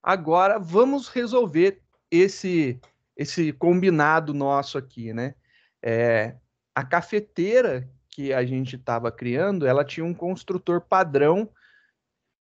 Agora, vamos resolver esse combinado nosso aqui, né? A cafeteira que a gente estava criando, ela tinha um construtor padrão,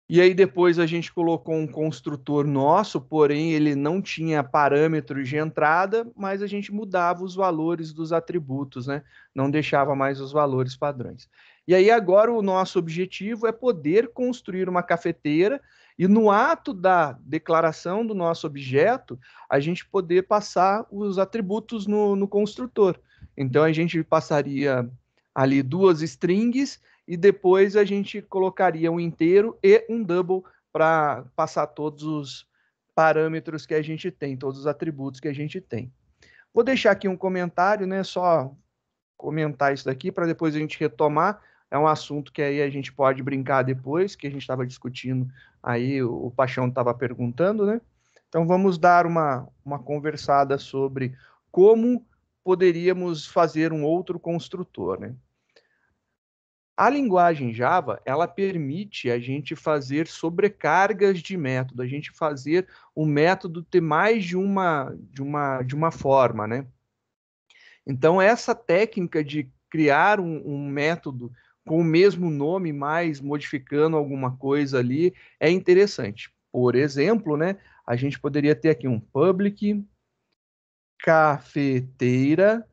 e aí depois a gente colocou um construtor nosso, porém ele não tinha parâmetros de entrada, mas a gente mudava os valores dos atributos, né? Não deixava mais os valores padrões. E aí agora o nosso objetivo é poder construir uma cafeteira e no ato da declaração do nosso objeto, a gente poder passar os atributos no construtor. Então a gente passaria ali duas strings e depois a gente colocaria um inteiro e um double para passar todos os parâmetros que a gente tem, todos os atributos que a gente tem. Vou deixar aqui um comentário, né? Só comentar isso daqui para depois a gente retomar. É um assunto que aí a gente pode brincar depois, que a gente estava discutindo aí, o Paixão estava perguntando, né? Então vamos dar uma conversada sobre como poderíamos fazer um outro construtor, né? A linguagem Java, ela permite a gente fazer sobrecargas de método, a gente fazer o método ter mais de uma forma, né? Então, essa técnica de criar um método com o mesmo nome, mas modificando alguma coisa ali, é interessante. Por exemplo, né, a gente poderia ter aqui um public cafeteira,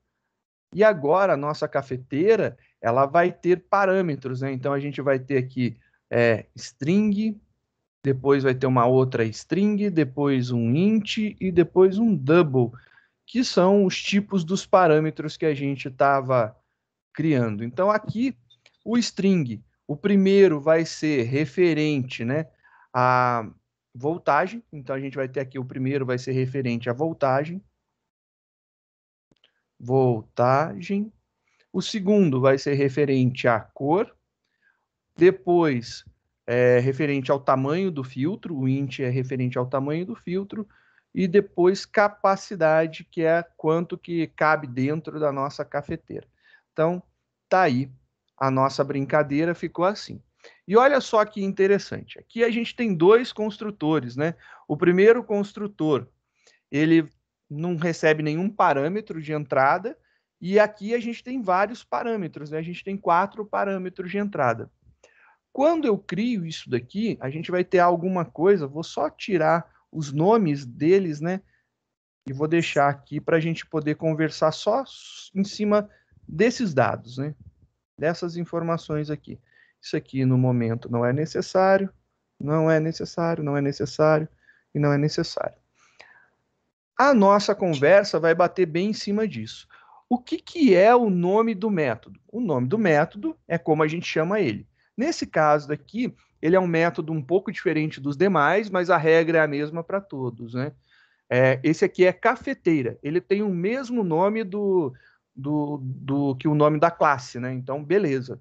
e agora a nossa cafeteira, ela vai ter parâmetros, né? Então a gente vai ter aqui string, depois vai ter uma outra string, depois um int e depois um double, que são os tipos dos parâmetros que a gente estava criando. Então aqui o string, o primeiro vai ser referente, né, à voltagem. Então a gente vai ter aqui o primeiro vai ser referente à voltagem. O segundo vai ser referente à cor, depois referente ao tamanho do filtro, o int é referente ao tamanho do filtro, e depois capacidade, que é quanto que cabe dentro da nossa cafeteira. Então, tá aí a nossa brincadeira, ficou assim. E olha só que interessante, aqui a gente tem dois construtores, né? O primeiro construtor, ele não recebe nenhum parâmetro de entrada, e aqui a gente tem vários parâmetros, né? A gente tem 4 parâmetros de entrada. Quando eu crio isso daqui, a gente vai ter alguma coisa, vou só tirar os nomes deles, né? E vou deixar aqui para a gente poder conversar só em cima desses dados, né? Dessas informações aqui. Isso aqui no momento não é necessário, não é necessário, não é necessário e não é necessário. A nossa conversa vai bater bem em cima disso. O que é o nome do método? O nome do método é como a gente chama ele. Nesse caso daqui, ele é um método um pouco diferente dos demais, mas a regra é a mesma para todos, né? Esse aqui é cafeteira. Ele tem o mesmo nome do que o nome da classe, né? Então, beleza.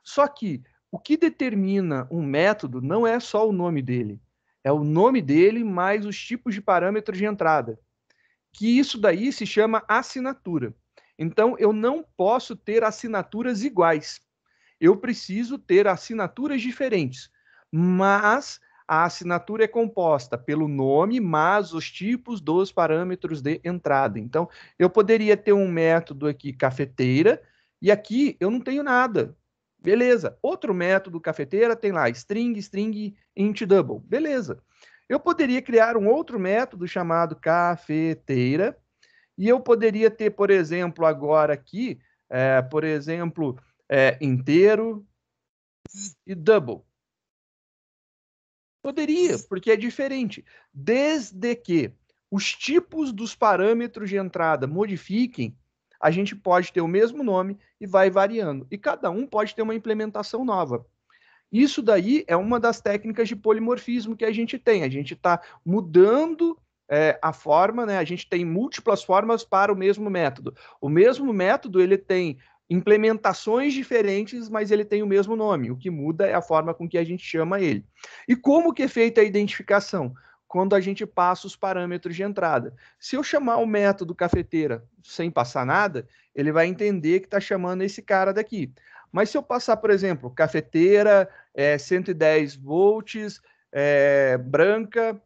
Só que o que determina um método não é só o nome dele. É o nome dele mais os tipos de parâmetros de entrada, que isso daí se chama assinatura. Então, eu não posso ter assinaturas iguais. Eu preciso ter assinaturas diferentes. Mas a assinatura é composta pelo nome, mais os tipos dos parâmetros de entrada. Então, eu poderia ter um método aqui, cafeteira, e aqui eu não tenho nada. Beleza. Outro método, cafeteira, tem lá string, string, int double. Beleza. Eu poderia criar um outro método chamado cafeteira, e eu poderia ter, por exemplo, agora aqui, por exemplo, inteiro e double. Poderia, porque é diferente. Desde que os tipos dos parâmetros de entrada modifiquem, a gente pode ter o mesmo nome e vai variando. E cada um pode ter uma implementação nova. Isso daí é uma das técnicas de polimorfismo que a gente tem. A gente está mudando a forma, né? A gente tem múltiplas formas para o mesmo método. O mesmo método ele tem implementações diferentes, mas ele tem o mesmo nome. O que muda é a forma com que a gente chama ele. E como que é feita a identificação? Quando a gente passa os parâmetros de entrada. Se eu chamar o método cafeteira sem passar nada, ele vai entender que está chamando esse cara daqui. Mas se eu passar, por exemplo, cafeteira, 110 volts, branca,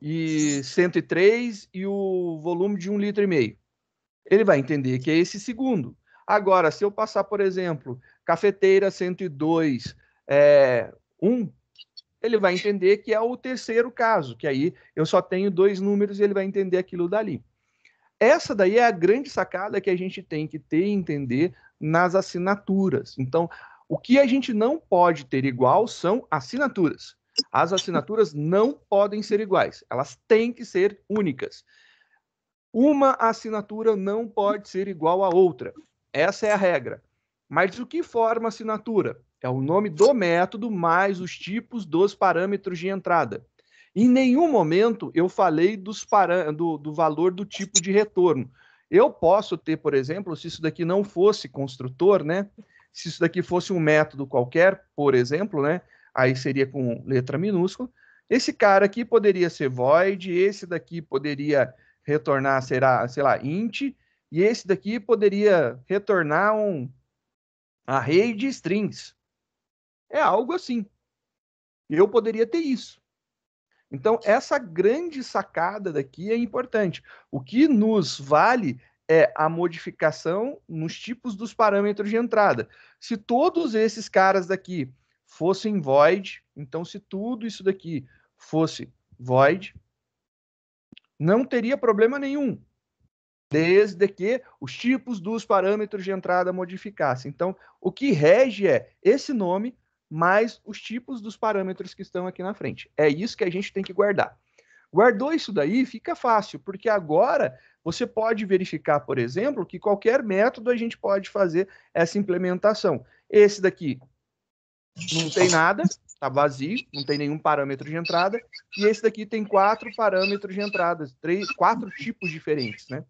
e 103 e o volume de 1,5 litro. Ele vai entender que é esse segundo. Agora, se eu passar, por exemplo, cafeteira 102, 1, ele vai entender que é o terceiro caso, que aí eu só tenho 2 números e ele vai entender aquilo dali. Essa daí é a grande sacada que a gente tem que ter e entender nas assinaturas. Então, o que a gente não pode ter igual são assinaturas. As assinaturas não podem ser iguais, elas têm que ser únicas. Uma assinatura não pode ser igual à outra. Essa é a regra. Mas o que forma assinatura? É o nome do método mais os tipos dos parâmetros de entrada. Em nenhum momento eu falei do valor do tipo de retorno. Eu posso ter, por exemplo, se isso daqui não fosse construtor, né? Se isso daqui fosse um método qualquer, por exemplo, né? Aí seria com letra minúscula. Esse cara aqui poderia ser void, esse daqui poderia retornar, será, sei lá, int, e esse daqui poderia retornar um array de strings. É algo assim. Eu poderia ter isso. Então, essa grande sacada daqui é importante. O que nos vale é a modificação nos tipos dos parâmetros de entrada. Se todos esses caras daqui fossem void, então se tudo isso daqui fosse void, não teria problema nenhum, desde que os tipos dos parâmetros de entrada modificassem. Então, o que rege é esse nome mais os tipos dos parâmetros que estão aqui na frente. É isso que a gente tem que guardar. Guardou isso daí, fica fácil, porque agora você pode verificar, por exemplo, que qualquer método a gente pode fazer essa implementação. Esse daqui não tem nada, está vazio, não tem nenhum parâmetro de entrada, e esse daqui tem 4 parâmetros de entrada, 4 tipos diferentes, né?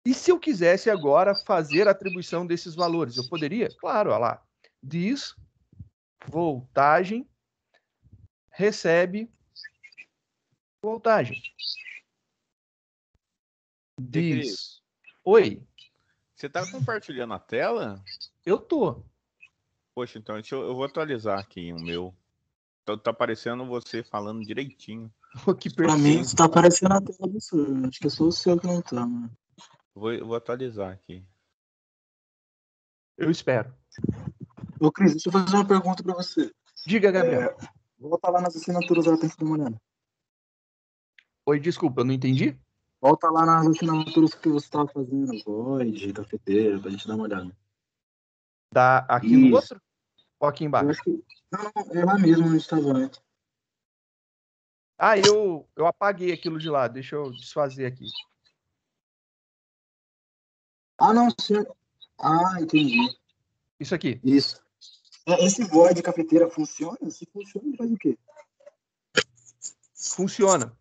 E se eu quisesse agora fazer a atribuição desses valores, eu poderia? Claro, olha lá. Diz voltagem recebe voltagem. Diz. Oi. Você está compartilhando a tela? Eu tô. Poxa, então eu vou atualizar aqui o meu. Tá aparecendo você falando direitinho. Que pra mim, está aparecendo a tela do senhor. Acho que é só o seu que não tá, mano. Vou atualizar aqui. Eu espero. Ô, Cris, deixa eu fazer uma pergunta pra você. Diga, Gabriel. Volta lá nas assinaturas lá, tem que dar uma olhada. Oi, desculpa, eu não entendi? Volta lá nas assinaturas que você estava fazendo, void, cafeteira, pra gente dar uma olhada. Tá aqui no outro? Ou aqui Eu embaixo? acho que... Não, é lá mesmo onde estava antes. Ah, eu apaguei aquilo de lá. Deixa eu desfazer aqui. Ah, não, senhor. Ah, entendi. Isso aqui. Isso. Esse void de cafeteira funciona? Se funciona, faz o quê? Funciona.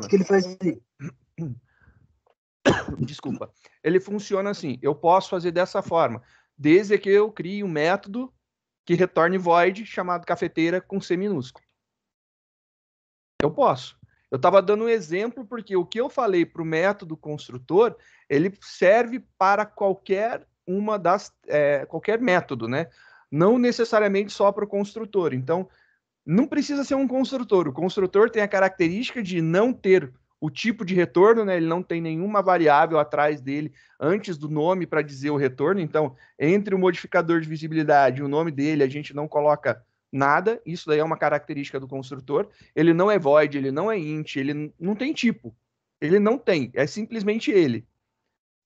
O que ele faz aí? Desculpa. Ele funciona assim. Eu posso fazer dessa forma, desde que eu crie um método que retorne void chamado cafeteira com C minúsculo. Eu posso. Eu estava dando um exemplo porque o que eu falei para o método construtor, ele serve para qualquer qualquer método, né? Não necessariamente só para o construtor. Então, não precisa ser um construtor. O construtor tem a característica de não ter o tipo de retorno, né? Ele não tem nenhuma variável atrás dele antes do nome para dizer o retorno. Então, entre o modificador de visibilidade e o nome dele, a gente não coloca nada. Isso daí é uma característica do construtor. Ele não é void, ele não é int, ele não tem tipo. Ele não tem, é simplesmente ele.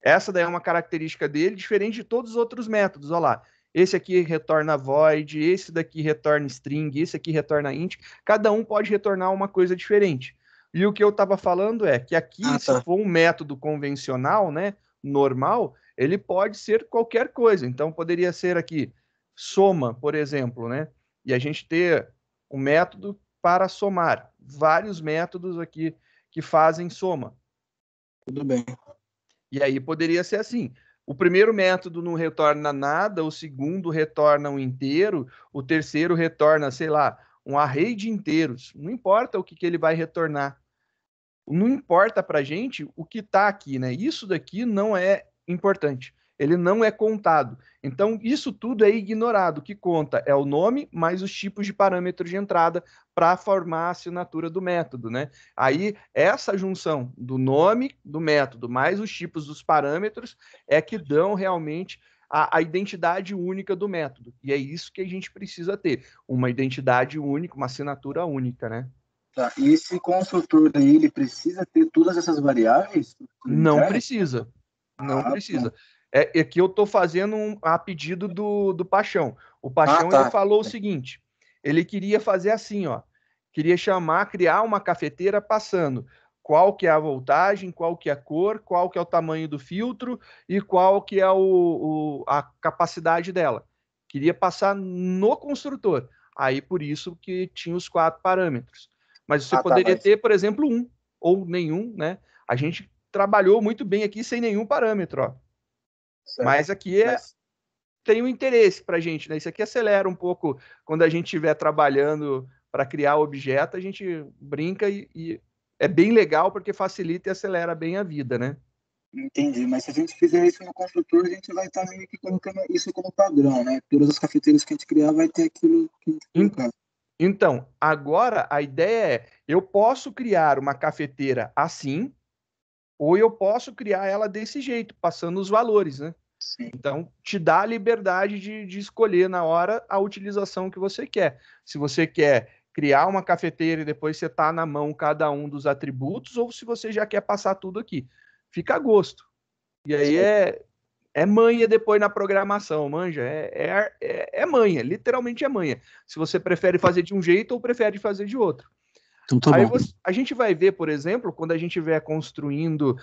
Essa daí é uma característica dele, diferente de todos os outros métodos. Olha lá. Esse aqui retorna void, esse daqui retorna string, esse aqui retorna int. Cada um pode retornar uma coisa diferente. E o que eu estava falando é que aqui, se for um método convencional, né, normal, ele pode ser qualquer coisa. Então, poderia ser aqui soma, por exemplo, né? E a gente ter um método para somar. Vários métodos aqui que fazem soma. Tudo bem. E aí poderia ser assim. O primeiro método não retorna nada, o segundo retorna um inteiro, o terceiro retorna, sei lá, um array de inteiros. Não importa o que ele vai retornar. Não importa para a gente o que está aqui, né? Isso daqui não é importante. ele não é contado. Então, isso tudo é ignorado. O que conta é o nome mais os tipos de parâmetros de entrada para formar a assinatura do método, né? Aí, essa junção do nome do método mais os tipos dos parâmetros é que dão realmente a identidade única do método. E é isso que a gente precisa ter, uma identidade única, uma assinatura única, né? Tá. E esse construtor aí, ele precisa ter todas essas variáveis? Não precisa. Não precisa. Pronto. É que eu estou fazendo a pedido do Paixão. O Paixão ele Tá. falou o seguinte: ele queria fazer assim, ó. Queria criar uma cafeteira passando qual que é a voltagem, qual que é a cor, qual que é o tamanho do filtro e qual que é a capacidade dela. Queria passar no construtor. Aí por isso que tinha os 4 parâmetros. Mas você poderia ter, por exemplo, um ou nenhum, né? A gente trabalhou muito bem aqui sem nenhum parâmetro, ó. Mas aqui tem um interesse para a gente, né? Isso aqui acelera um pouco quando a gente estiver trabalhando para criar objeto, a gente brinca e é bem legal porque facilita e acelera bem a vida, né? Entendi, mas se a gente fizer isso no construtor, a gente vai estar meio que colocando isso como padrão, né? Todas as cafeteiras que a gente criar vai ter aquilo que a gente colocar. Então, agora a ideia é, eu posso criar uma cafeteira assim, ou eu posso criar ela desse jeito, passando os valores, né? Sim. Então, te dá a liberdade de escolher na hora a utilização que você quer. Se você quer criar uma cafeteira e depois você tá na mão cada um dos atributos, ou se você já quer passar tudo aqui. Fica a gosto. E aí é manha depois na programação, manja. É manha, literalmente é manha. Se você prefere fazer de um jeito ou prefere fazer de outro. Então tá Aí bom. a gente vai ver, por exemplo, quando a gente estiver construindo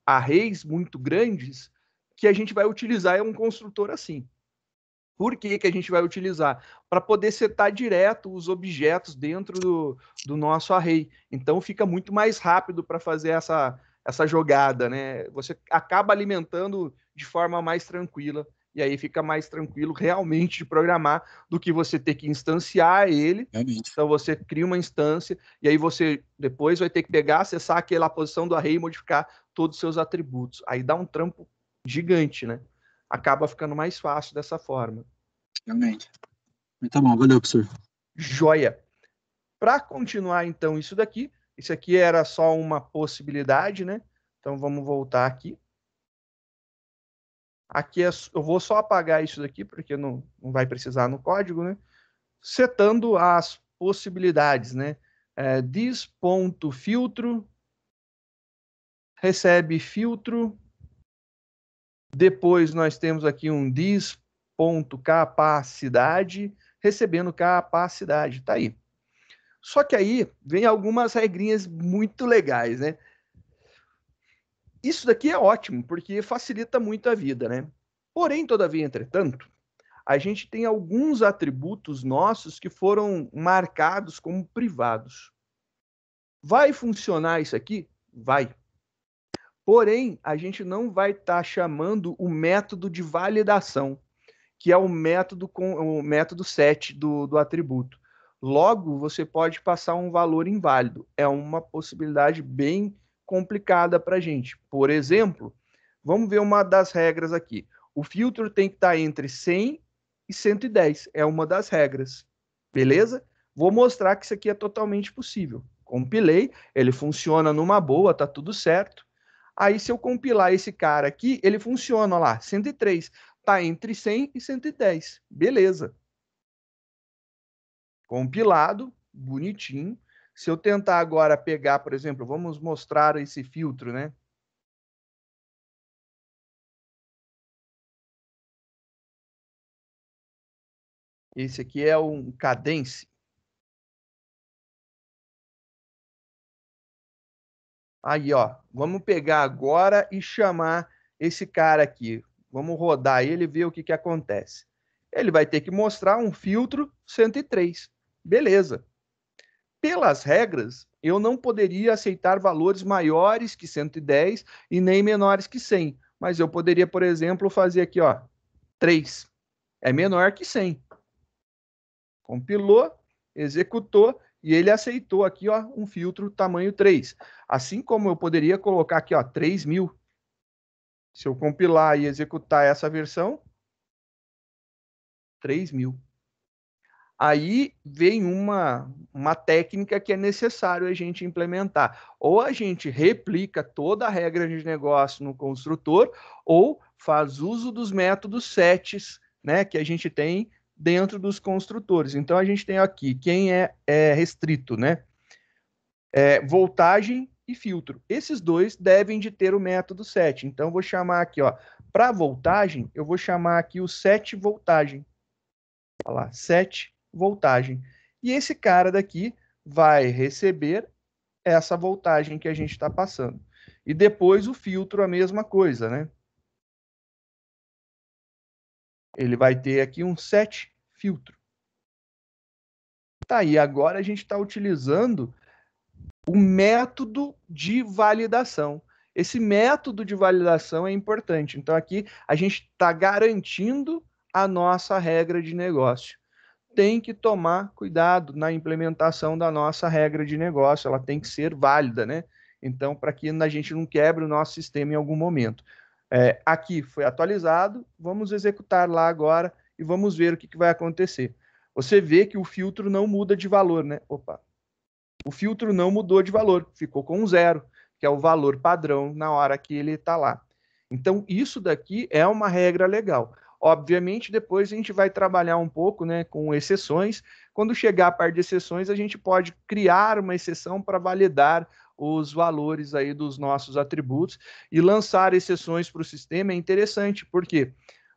arrays muito grandes, que a gente vai utilizar um construtor assim. Por que a gente vai utilizar? Para poder setar direto os objetos dentro do nosso array. Então fica muito mais rápido para fazer essa jogada, né? Você acaba alimentando de forma mais tranquila, e aí fica mais tranquilo realmente de programar do que você ter que instanciar ele. Realmente. Então você cria uma instância, e aí você depois vai ter que pegar, acessar aquela posição do array e modificar todos os seus atributos. Aí dá um trampo gigante, né? Acaba ficando mais fácil dessa forma. Realmente. Mas tá bom, valeu, professor. Joia. Para continuar, então, isso aqui era só uma possibilidade, né? Então, vamos voltar aqui. Aqui eu vou só apagar isso daqui, porque não vai precisar no código, né? Setando as possibilidades, né? This.filtro recebe filtro. Depois nós temos aqui um this.capacidade recebendo capacidade. Tá aí. Só que aí vem algumas regrinhas muito legais, né? Isso daqui é ótimo, porque facilita muito a vida, né? Porém, todavia, entretanto, a gente tem alguns atributos nossos que foram marcados como privados. Vai funcionar isso aqui? Vai. Porém, a gente não vai estar chamando o método de validação, que é o método set do atributo. Logo, você pode passar um valor inválido. É uma possibilidade bem complicada para a gente. Por exemplo, vamos ver uma das regras aqui. O filtro tem que estar entre 100 e 110. É uma das regras. Beleza? Vou mostrar que isso aqui é totalmente possível. Compilei, ele funciona numa boa, tá tudo certo. Aí, se eu compilar esse cara aqui, ele funciona lá, 103. Tá entre 100 e 110. Beleza. Compilado, bonitinho. Se eu tentar agora pegar, por exemplo, vamos mostrar esse filtro, né? Esse aqui é um Cadence. Aí, ó, vamos pegar agora e chamar esse cara aqui. Vamos rodar ele e ver o que acontece. Ele vai ter que mostrar um filtro 103. Beleza. Pelas regras, eu não poderia aceitar valores maiores que 110 e nem menores que 100. Mas eu poderia, por exemplo, fazer aqui, ó, 3. É menor que 100. Compilou, executou e ele aceitou aqui, ó, um filtro tamanho 3. Assim como eu poderia colocar aqui, ó, 3.000. Se eu compilar e executar essa versão, 3.000. Aí vem uma técnica que é necessário a gente implementar. Ou a gente replica toda a regra de negócio no construtor, ou faz uso dos métodos sets, né, que a gente tem dentro dos construtores. Então, a gente tem aqui quem é restrito, né? Voltagem e filtro. Esses dois devem de ter o método set. Então, eu vou chamar aqui, ó, para voltagem, eu vou chamar aqui o set voltagem. Olha lá, set voltagem. E esse cara daqui vai receber essa voltagem que a gente está passando. E depois o filtro, a mesma coisa, né? Ele vai ter aqui um set filtro. Tá aí, agora a gente está utilizando o método de validação. Esse método de validação é importante. Então, aqui a gente está garantindo a nossa regra de negócio. Tem que tomar cuidado na implementação da nossa regra de negócio, ela tem que ser válida, né? Então, para que a gente não quebre o nosso sistema em algum momento. Aqui foi atualizado, vamos executar lá agora e vamos ver o que vai acontecer. Você vê que o filtro não muda de valor, né? Opa! O filtro não mudou de valor, ficou com 0, que é o valor padrão na hora que ele está lá. Então, isso daqui é uma regra legal. Obviamente, depois a gente vai trabalhar um pouco, né, com exceções. Quando chegar a parte de exceções, a gente pode criar uma exceção para validar os valores aí dos nossos atributos e lançar exceções para o sistema é interessante, porque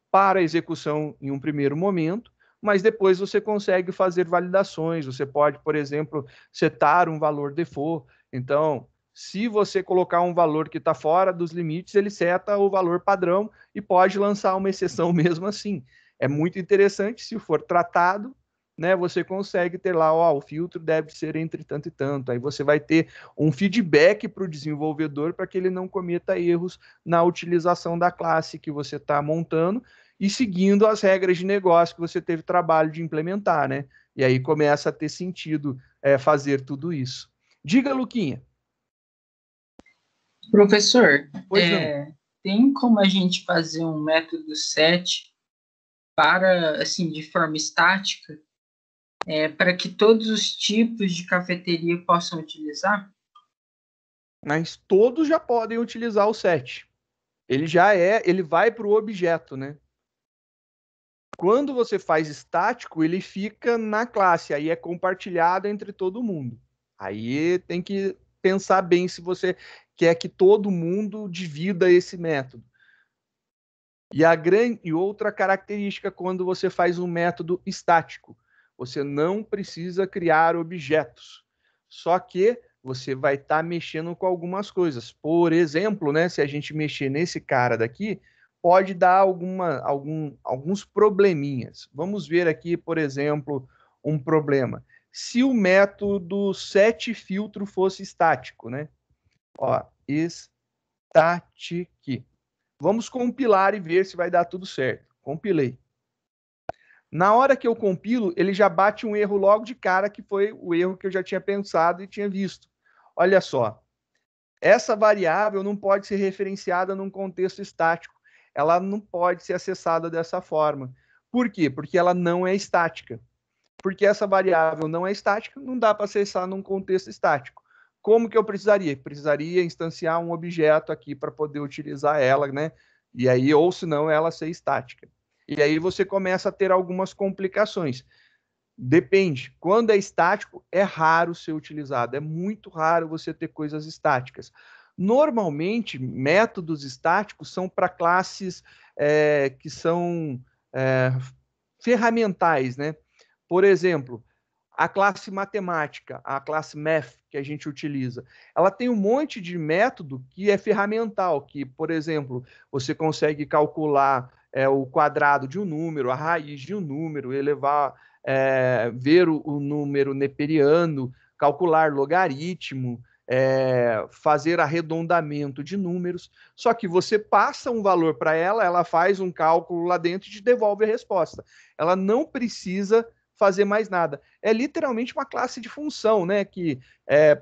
para a execução em um primeiro momento, mas depois você consegue fazer validações. Você pode, por exemplo, setar um valor default. Então, se você colocar um valor que está fora dos limites, ele seta o valor padrão e pode lançar uma exceção mesmo assim. É muito interessante, se for tratado, né, você consegue ter lá, ó, o filtro deve ser entre tanto e tanto. Aí você vai ter um feedback para o desenvolvedor para que ele não cometa erros na utilização da classe que você está montando e seguindo as regras de negócio que você teve trabalho de implementar, né? E aí começa a ter sentido fazer tudo isso. Diga, Luquinha. Professor, Pois não. Tem como a gente fazer um método set para, assim, de forma estática, para que todos os tipos de cafeteria possam utilizar? Mas todos já podem utilizar o set. Ele vai para o objeto, né? Quando você faz estático, ele fica na classe, aí é compartilhado entre todo mundo. Aí tem que pensar bem se você quer que todo mundo divida esse método. E outra característica quando você faz um método estático, você não precisa criar objetos. Só que você vai estar mexendo com algumas coisas. Por exemplo, né, se a gente mexer nesse cara daqui, pode dar alguns probleminhas. Vamos ver aqui, por exemplo, um problema. Se o método setFiltro fosse estático, né? Ó, static. Vamos compilar e ver se vai dar tudo certo. Compilei. Na hora que eu compilo, ele já bate um erro logo de cara, que foi o erro que eu já tinha pensado e tinha visto. Olha só. Essa variável não pode ser referenciada num contexto estático. Ela não pode ser acessada dessa forma. Por quê? Porque ela não é estática. Porque essa variável não é estática, não dá para acessar num contexto estático. Como que eu precisaria? Precisaria instanciar um objeto aqui para poder utilizar ela, né? E aí, ou se não, ela ser estática. E aí você começa a ter algumas complicações. Depende. Quando é estático, é raro ser utilizado. É muito raro você ter coisas estáticas. Normalmente, métodos estáticos são para classes que são ferramentais, né? Por exemplo, a classe matemática, a classe math que a gente utiliza, ela tem um monte de método que é ferramental, que, por exemplo, você consegue calcular o quadrado de um número, a raiz de um número, elevar, ver o número neperiano, calcular logaritmo, fazer arredondamento de números. Só que você passa um valor para ela, ela faz um cálculo lá dentro e te devolve a resposta. Ela não precisa fazer mais nada. É literalmente uma classe de função, né? Que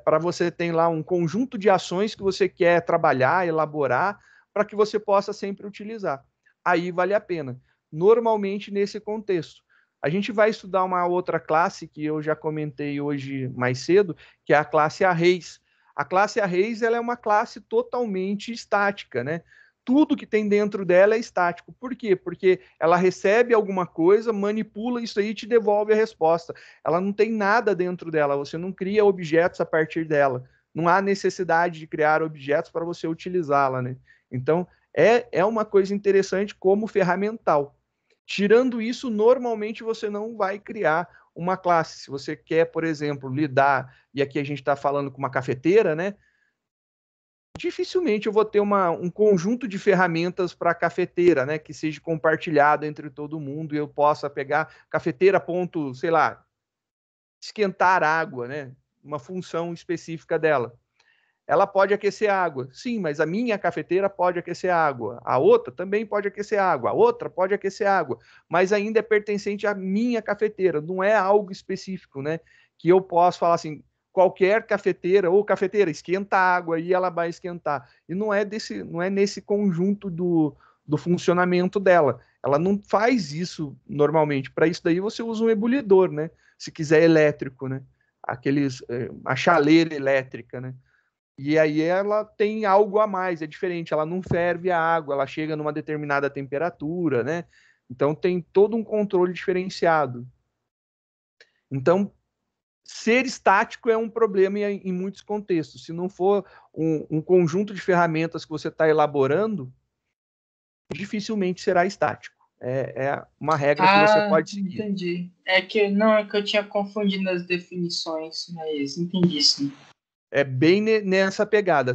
para você tem lá um conjunto de ações que você quer trabalhar, elaborar, para que você possa sempre utilizar. Aí vale a pena. Normalmente nesse contexto. A gente vai estudar uma outra classe que eu já comentei hoje mais cedo, que é a classe Arrays. A classe Arrays, ela é uma classe totalmente estática, né? Tudo que tem dentro dela é estático. Por quê? Porque ela recebe alguma coisa, manipula isso aí e te devolve a resposta. Ela não tem nada dentro dela, você não cria objetos a partir dela. Não há necessidade de criar objetos para você utilizá-la, né? Então, é uma coisa interessante como ferramental. Tirando isso, normalmente você não vai criar uma classe. Se você quer, por exemplo, lidar, e aqui a gente está falando com uma cafeteira, né? Dificilmente eu vou ter um conjunto de ferramentas para cafeteira, né? Que seja compartilhado entre todo mundo e eu possa pegar cafeteira ponto, sei lá, esquentar água, né? Uma função específica dela. Ela pode aquecer água. Sim, mas a minha cafeteira pode aquecer água. A outra também pode aquecer água. A outra pode aquecer água. Mas ainda é pertencente à minha cafeteira. Não é algo específico, né? Que eu posso falar assim, qualquer cafeteira ou cafeteira esquenta a água e ela vai esquentar. E não é nesse conjunto do funcionamento dela. Ela não faz isso normalmente. Para isso daí você usa um ebulidor, né? Se quiser elétrico, né? A chaleira elétrica, né? E aí ela tem algo a mais, é diferente, ela não ferve a água, ela chega numa determinada temperatura, né? Então tem todo um controle diferenciado. Então, ser estático é um problema em muitos contextos. Se não for um conjunto de ferramentas que você está elaborando, dificilmente será estático. É uma regra que você pode seguir. Entendi. É que eu tinha confundido as definições, mas entendi sim. É bem nessa pegada.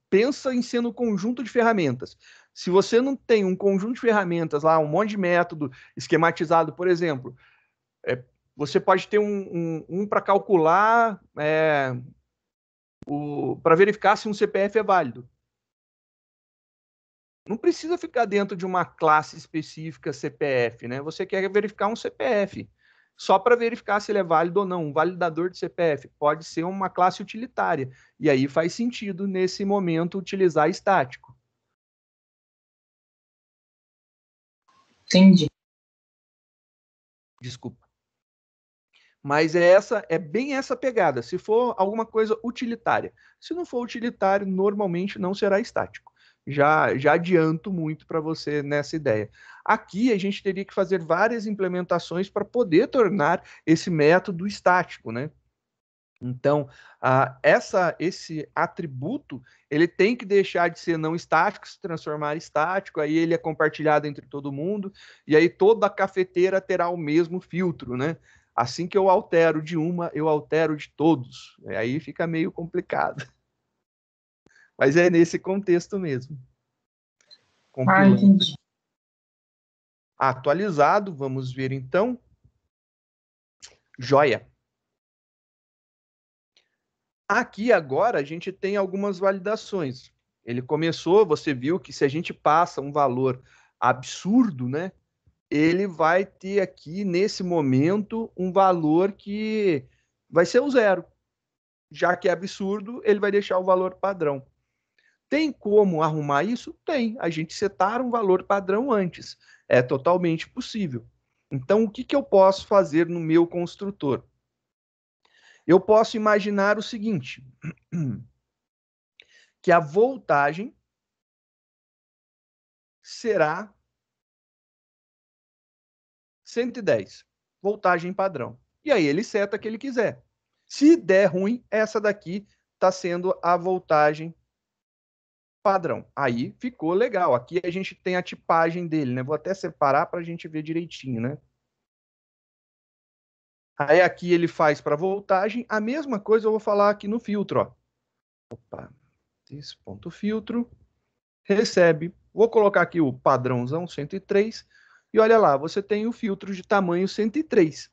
Pensa em ser um conjunto de ferramentas. Se você não tem um conjunto de ferramentas lá, um monte de método esquematizado, por exemplo, você pode ter um para calcular, para verificar se um CPF é válido. Não precisa ficar dentro de uma classe específica CPF, né? Você quer verificar um CPF. Só para verificar se ele é válido ou não. Um validador de CPF pode ser uma classe utilitária. E aí faz sentido, nesse momento, utilizar estático. Entendi. Desculpa. Mas é bem essa pegada. Se for alguma coisa utilitária. Se não for utilitário, normalmente não será estático. Já adianto muito para você nessa ideia. Aqui a gente teria que fazer várias implementações para poder tornar esse método estático, né? Então, esse atributo, ele tem que deixar de ser não estático, se transformar em estático, aí ele é compartilhado entre todo mundo, e aí toda a cafeteira terá o mesmo filtro, né? Assim que eu altero de uma, eu altero de todos. Aí fica meio complicado. Mas é nesse contexto mesmo. Entendi. Atualizado, vamos ver então. Joia. Aqui agora a gente tem algumas validações. Ele começou, você viu que se a gente passa um valor absurdo, né? Ele vai ter aqui, nesse momento, um valor que vai ser o zero. Já que é absurdo, ele vai deixar o valor padrão. Tem como arrumar isso? Tem. A gente setar um valor padrão antes. É totalmente possível. Então, o que eu posso fazer no meu construtor? Eu posso imaginar o seguinte, que a voltagem será 110, voltagem padrão. E aí ele seta a que ele quiser. Se der ruim, essa daqui está sendo a voltagem padrão. Aí ficou legal. Aqui a gente tem a tipagem dele, né? Vou até separar para a gente ver direitinho, né? Aí aqui ele faz para voltagem. A mesma coisa eu vou falar aqui no filtro, ó. Opa, esse ponto filtro, recebe. Vou colocar aqui o padrãozão 103 e olha lá, você tem o filtro de tamanho 103.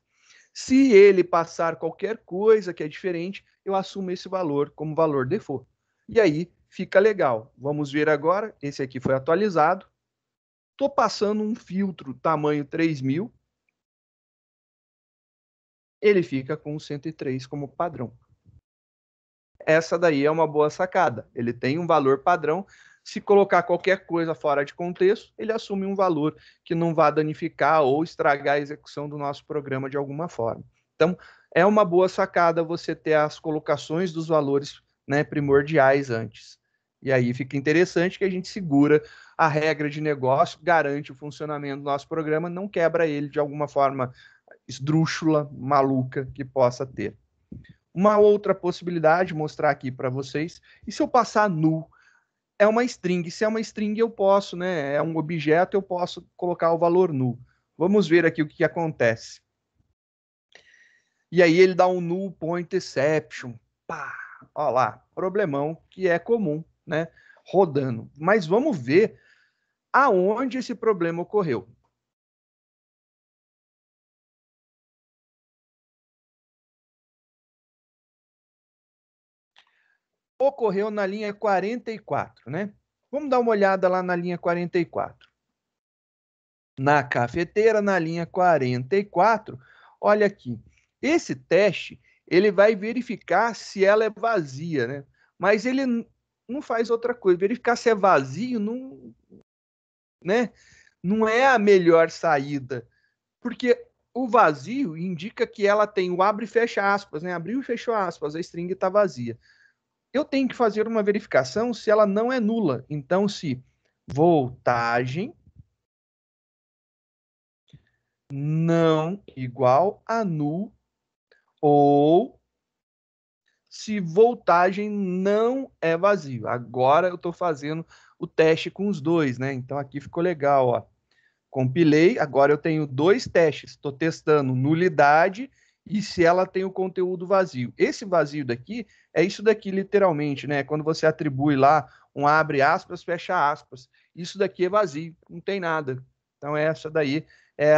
Se ele passar qualquer coisa que é diferente, eu assumo esse valor como valor default. E aí fica legal. Vamos ver agora, esse aqui foi atualizado. Estou passando um filtro tamanho 3000. Ele fica com 103 como padrão. Essa daí é uma boa sacada. Ele tem um valor padrão. Se colocar qualquer coisa fora de contexto, ele assume um valor que não vai danificar ou estragar a execução do nosso programa de alguma forma. Então, é uma boa sacada você ter as colocações dos valores, né, primordiais antes. E aí fica interessante que a gente segura a regra de negócio, garante o funcionamento do nosso programa, não quebra ele de alguma forma esdrúxula, maluca que possa ter. Uma outra possibilidade, mostrar aqui para vocês, e se eu passar null? É uma string. Se é uma string, eu posso, né? É um objeto, eu posso colocar o valor null. Vamos ver aqui o que acontece. E aí ele dá um null point exception. Pá! Olha lá, problemão que é comum, né? Rodando. Mas vamos ver aonde esse problema ocorreu. Ocorreu na linha 44, né? Vamos dar uma olhada lá na linha 44. Na cafeteira, na linha 44, olha aqui. Esse teste, ele vai verificar se ela é vazia, né? Mas ele não faz outra coisa. Verificar se é vazio não, né? Não é a melhor saída. Porque o vazio indica que ela tem o abre e fecha aspas, né? Abriu e fechou aspas, a string está vazia. Eu tenho que fazer uma verificação se ela não é nula. Então, se voltagem não igual a null, ou se voltagem não é vazio. Agora eu estou fazendo o teste com os dois, né? Então aqui ficou legal, ó. Compilei, agora eu tenho dois testes. Estou testando nulidade e se ela tem o conteúdo vazio. Esse vazio daqui é isso daqui literalmente, né? Quando você atribui lá um abre aspas, fecha aspas. Isso daqui é vazio, não tem nada. Então essa daí é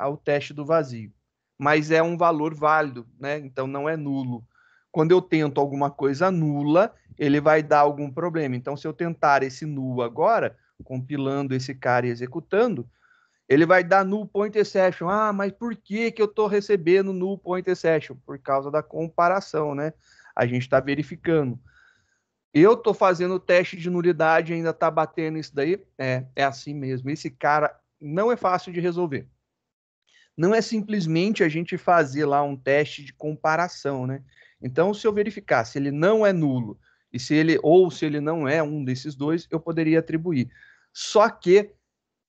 o teste do vazio. Mas é um valor válido, né? Então não é nulo. Quando eu tento alguma coisa nula, ele vai dar algum problema. Então se eu tentar esse null agora, compilando esse cara e executando, ele vai dar null point exception. Ah, mas por que eu estou recebendo null point exception? Por causa da comparação, né? A gente está verificando. Eu estou fazendo o teste de nulidade e ainda está batendo isso daí? É assim mesmo. Esse cara não é fácil de resolver. Não é simplesmente a gente fazer lá um teste de comparação, né? Então, se eu verificar se ele não é nulo e se ele não é um desses dois, eu poderia atribuir. Só que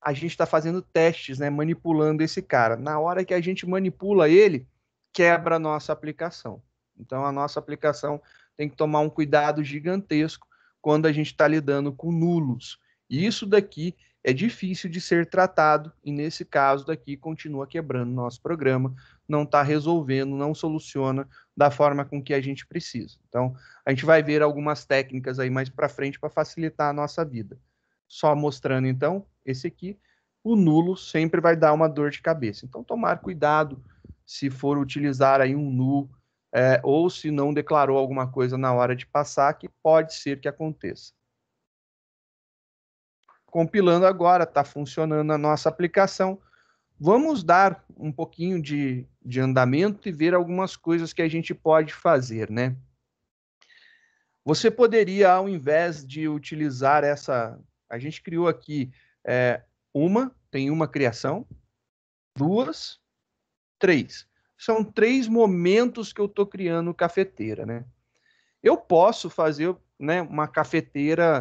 a gente está fazendo testes, né, manipulando esse cara. Na hora que a gente manipula ele, quebra a nossa aplicação. Então, a nossa aplicação tem que tomar um cuidado gigantesco quando a gente está lidando com nulos. E isso daqui é difícil de ser tratado, e nesse caso daqui continua quebrando nosso programa, não está resolvendo, não soluciona da forma com que a gente precisa. Então, a gente vai ver algumas técnicas aí mais para frente para facilitar a nossa vida. Só mostrando, então, esse aqui, o nulo sempre vai dar uma dor de cabeça. Então, tomar cuidado se for utilizar aí um null, ou se não declarou alguma coisa na hora de passar, que pode ser que aconteça. Compilando agora, está funcionando a nossa aplicação. Vamos dar um pouquinho de andamento e ver algumas coisas que a gente pode fazer, né? Você poderia, ao invés de utilizar essa... A gente criou aqui tem uma criação, 2, 3. São 3 momentos que eu estou criando cafeteira, né? Eu posso fazer, né, uma cafeteira,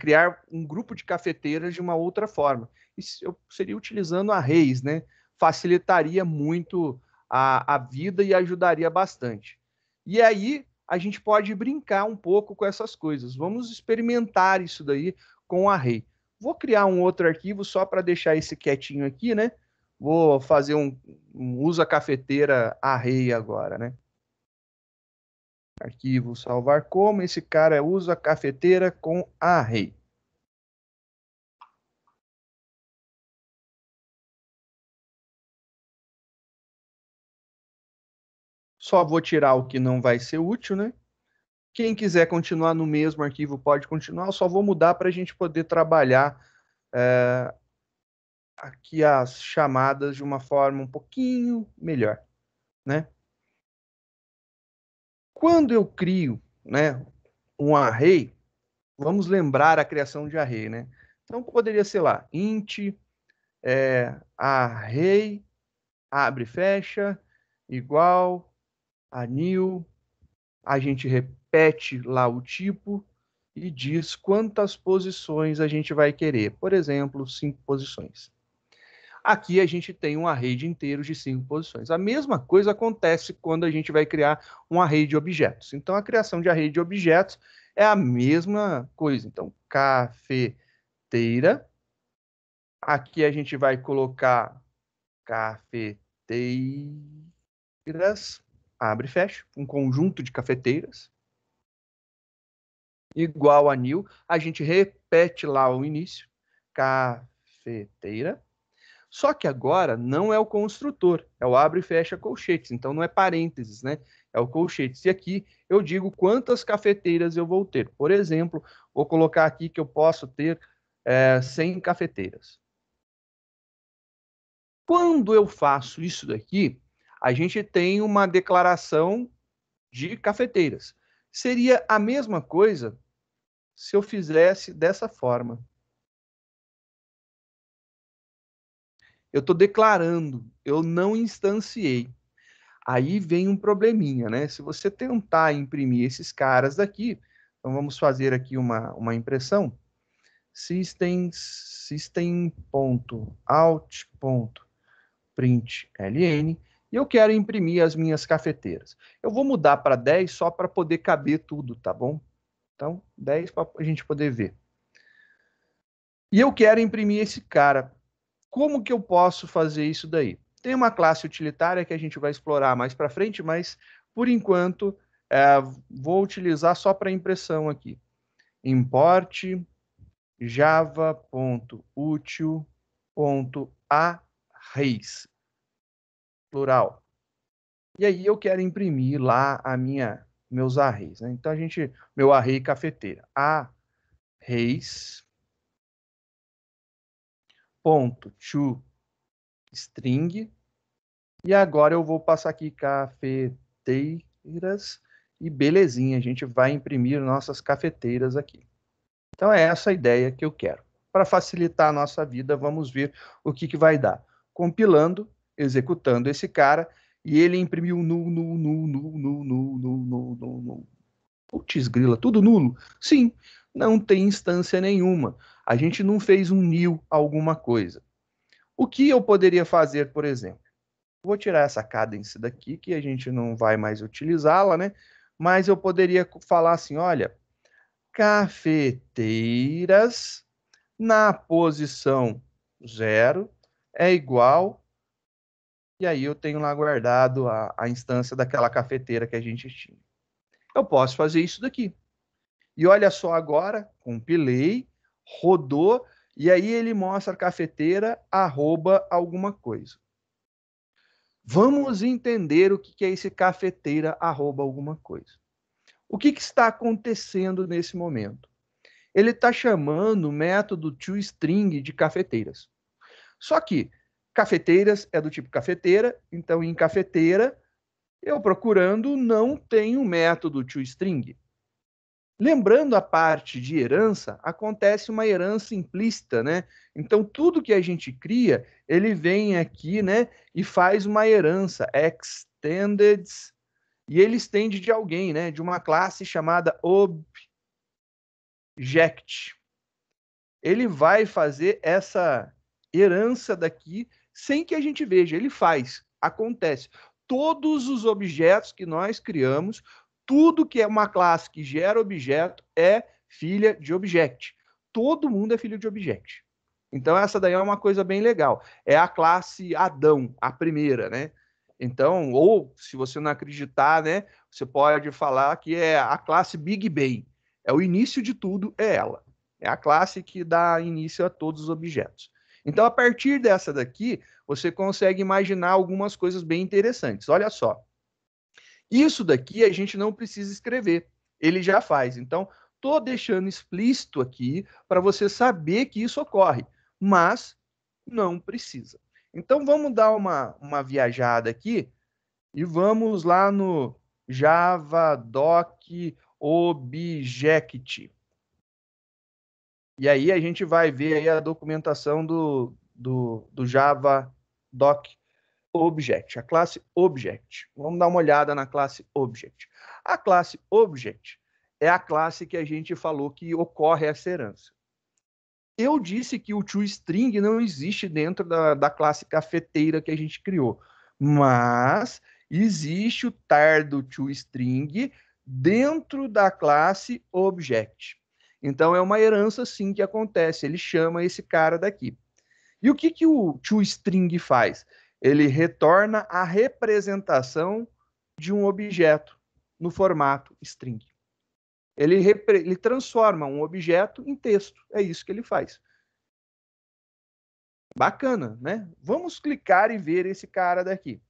criar um grupo de cafeteiras de uma outra forma. Isso eu seria utilizando arrays, né? Facilitaria muito a vida e ajudaria bastante. E aí a gente pode brincar um pouco com essas coisas. Vamos experimentar isso daí com array. Vou criar um outro arquivo só para deixar esse quietinho aqui, né? Vou fazer um usa cafeteira array agora, né? Arquivo salvar como, esse cara usa cafeteira com array. Só vou tirar o que não vai ser útil, né? Quem quiser continuar no mesmo arquivo pode continuar, eu só vou mudar para a gente poder trabalhar aqui as chamadas de uma forma um pouquinho melhor, né? Quando eu crio, né, um array, Vamos lembrar a criação de array, né? Então, poderia ser lá, int, array, abre e fecha, igual a new, a gente repete lá o tipo e diz quantas posições a gente vai querer. Por exemplo, 5 posições. Aqui a gente tem um array de inteiros de 5 posições. A mesma coisa acontece quando a gente vai criar um array de objetos. Então, a criação de array de objetos é a mesma coisa. Então, cafeteira. Aqui a gente vai colocar cafeteiras, abre e fecha, um conjunto de cafeteiras, igual a new, a gente repete lá o início, cafeteira, só que agora não é o construtor, é o abre e fecha colchetes, então não é parênteses, né? É o colchetes. E aqui eu digo quantas cafeteiras eu vou ter. Por exemplo, vou colocar aqui que eu posso ter 100 cafeteiras. Quando eu faço isso daqui, a gente tem uma declaração de cafeteiras. Seria a mesma coisa se eu fizesse dessa forma. Eu estou declarando, eu não instanciei. Aí vem um probleminha, né? Se você tentar imprimir esses caras daqui, então vamos fazer aqui uma impressão. System.out.println, e eu quero imprimir as minhas cafeteiras. Eu vou mudar para 10 só para poder caber tudo, tá bom? Então, 10 para a gente poder ver. E eu quero imprimir esse cara. Como que eu posso fazer isso daí? Tem uma classe utilitária que a gente vai explorar mais para frente, mas, por enquanto, vou utilizar só para impressão aqui. Import java.util.arrays, plural. E aí eu quero imprimir lá meus arrays, né? Então meu array cafeteira, arrays.toString, e agora eu vou passar aqui cafeteiras e belezinha, a gente vai imprimir nossas cafeteiras aqui. Então é essa a ideia que eu quero. Para facilitar a nossa vida, vamos ver o que vai dar. Compilando, executando esse cara, e ele imprimiu nulo. Putz grila, tudo nulo? Sim, não tem instância nenhuma. A gente não fez um new alguma coisa. O que eu poderia fazer, por exemplo? Vou tirar essa cadence daqui, que a gente não vai mais utilizá-la, né? Mas eu poderia falar assim, olha, cafeteiras na posição 0 é igual, e aí eu tenho lá guardado a instância daquela cafeteira que a gente tinha. Eu posso fazer isso daqui. E olha só agora, compilei, rodou, e aí ele mostra a cafeteira arroba alguma coisa. Vamos entender o que é esse cafeteira arroba alguma coisa. O que está acontecendo nesse momento? Ele está chamando o método toString de cafeteiras. Só que cafeteiras é do tipo cafeteira, então em cafeteira, eu procurando não tem o método toString. Lembrando a parte de herança, acontece uma herança implícita, né? Então, tudo que a gente cria, ele vem aqui, né, e faz uma herança, extended, e ele estende de alguém, né, de uma classe chamada object. Ele vai fazer essa herança daqui sem que a gente veja, ele faz, acontece. Todos os objetos que nós criamos, tudo que é uma classe que gera objeto é filha de object. Todo mundo é filho de object. Então, essa daí é uma coisa bem legal. É a classe Adão, a primeira, né? Então, ou se você não acreditar, né, você pode falar que é a classe Big Bang. É o início de tudo, é ela. É a classe que dá início a todos os objetos. Então, a partir dessa daqui, você consegue imaginar algumas coisas bem interessantes. Olha só. Isso daqui a gente não precisa escrever. Ele já faz. Então, estou deixando explícito aqui para você saber que isso ocorre. Mas não precisa. Então, vamos dar uma viajada aqui e vamos lá no Javadoc Object. E aí a gente vai ver aí a documentação do Java Doc Object, a classe Object. Vamos dar uma olhada na classe Object. A classe Object é a classe que a gente falou que ocorre essa herança. Eu disse que o toString não existe dentro da classe cafeteira que a gente criou, mas existe o tar do toString dentro da classe Object. Então, é uma herança, sim, que acontece. Ele chama esse cara daqui. E o que o toString faz? Ele retorna a representação de um objeto no formato string. Ele transforma um objeto em texto. É isso que ele faz. Bacana, né? Vamos clicar e ver esse cara daqui.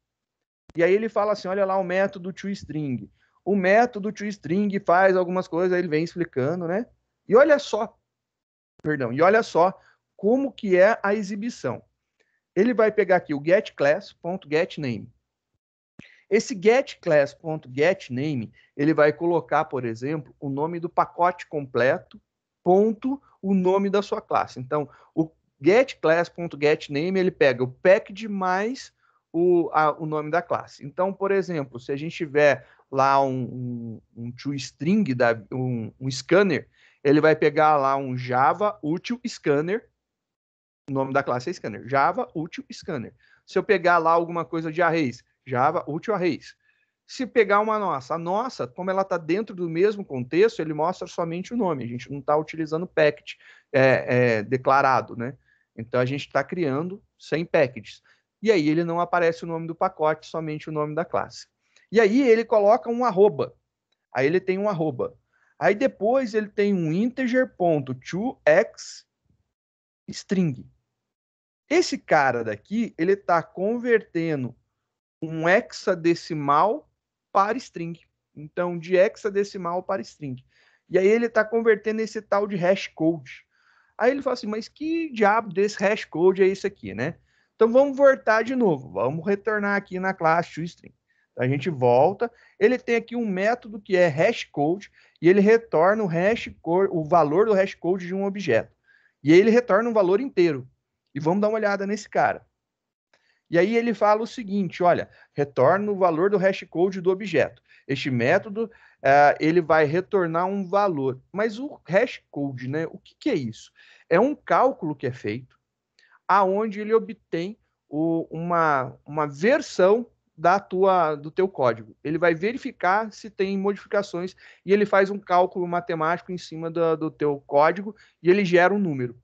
E aí ele fala assim, olha lá o método toString. O método toString faz algumas coisas, aí ele vem explicando, né? E olha só, como que é a exibição. Ele vai pegar aqui o getClass.getName. Esse getClass.getName, ele vai colocar, por exemplo, o nome do pacote completo, ponto, o nome da sua classe. Então, o getClass.getName, ele pega o package mais o nome da classe. Então, por exemplo, se a gente tiver lá um toString, um scanner, ele vai pegar lá um Java util scanner, o nome da classe é scanner, Java util scanner. Se eu pegar lá alguma coisa de arrays, Java util arrays. Se pegar uma nossa, a nossa, como ela está dentro do mesmo contexto, ele mostra somente o nome. A gente não está utilizando package declarado, né? Então a gente está criando sem packages. E aí ele não aparece o nome do pacote, somente o nome da classe. E aí ele coloca um arroba. Aí ele tem um arroba. Aí depois ele tem um integer.toXstring. Esse cara daqui, ele está convertendo um hexadecimal para string. Então, de hexadecimal para string. E aí ele está convertendo esse tal de hashcode. Aí ele fala assim, mas que diabo desse hashcode é isso aqui, né? Então vamos voltar de novo. Vamos retornar aqui na classe toString. A gente volta. Ele tem aqui um método que é hashcode e ele retorna o valor do hashcode de um objeto. E aí ele retorna um valor inteiro. E vamos dar uma olhada nesse cara. E aí ele fala o seguinte, olha, retorna o valor do hashcode do objeto. Este método, ele vai retornar um valor. Mas o hashcode, né, o que é isso? É um cálculo que é feito aonde ele obtém uma versão do teu código. Ele vai verificar se tem modificações e ele faz um cálculo matemático em cima do teu código e ele gera um número.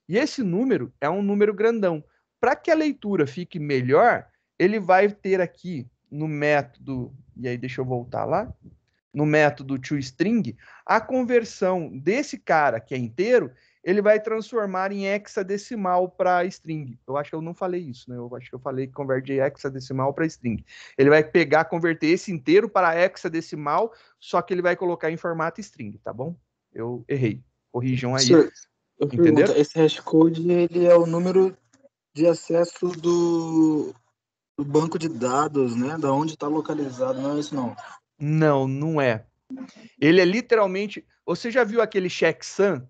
E esse número é um número grandão. Para que a leitura fique melhor, ele vai ter aqui no método, e aí deixa eu voltar lá, no método toString, a conversão desse cara que é inteiro, ele vai transformar em hexadecimal para string. Eu acho que eu não falei isso, né? Eu acho que eu falei que converte de hexadecimal para string. Ele vai converter esse inteiro para hexadecimal, só que ele vai colocar em formato string, tá bom? Eu errei. Corrijam aí. Eu pergunto, esse hashcode, ele é o número de acesso do banco de dados, né? Da onde está localizado, não é isso não? Não é. Ele é literalmente... Você já viu aquele checksum,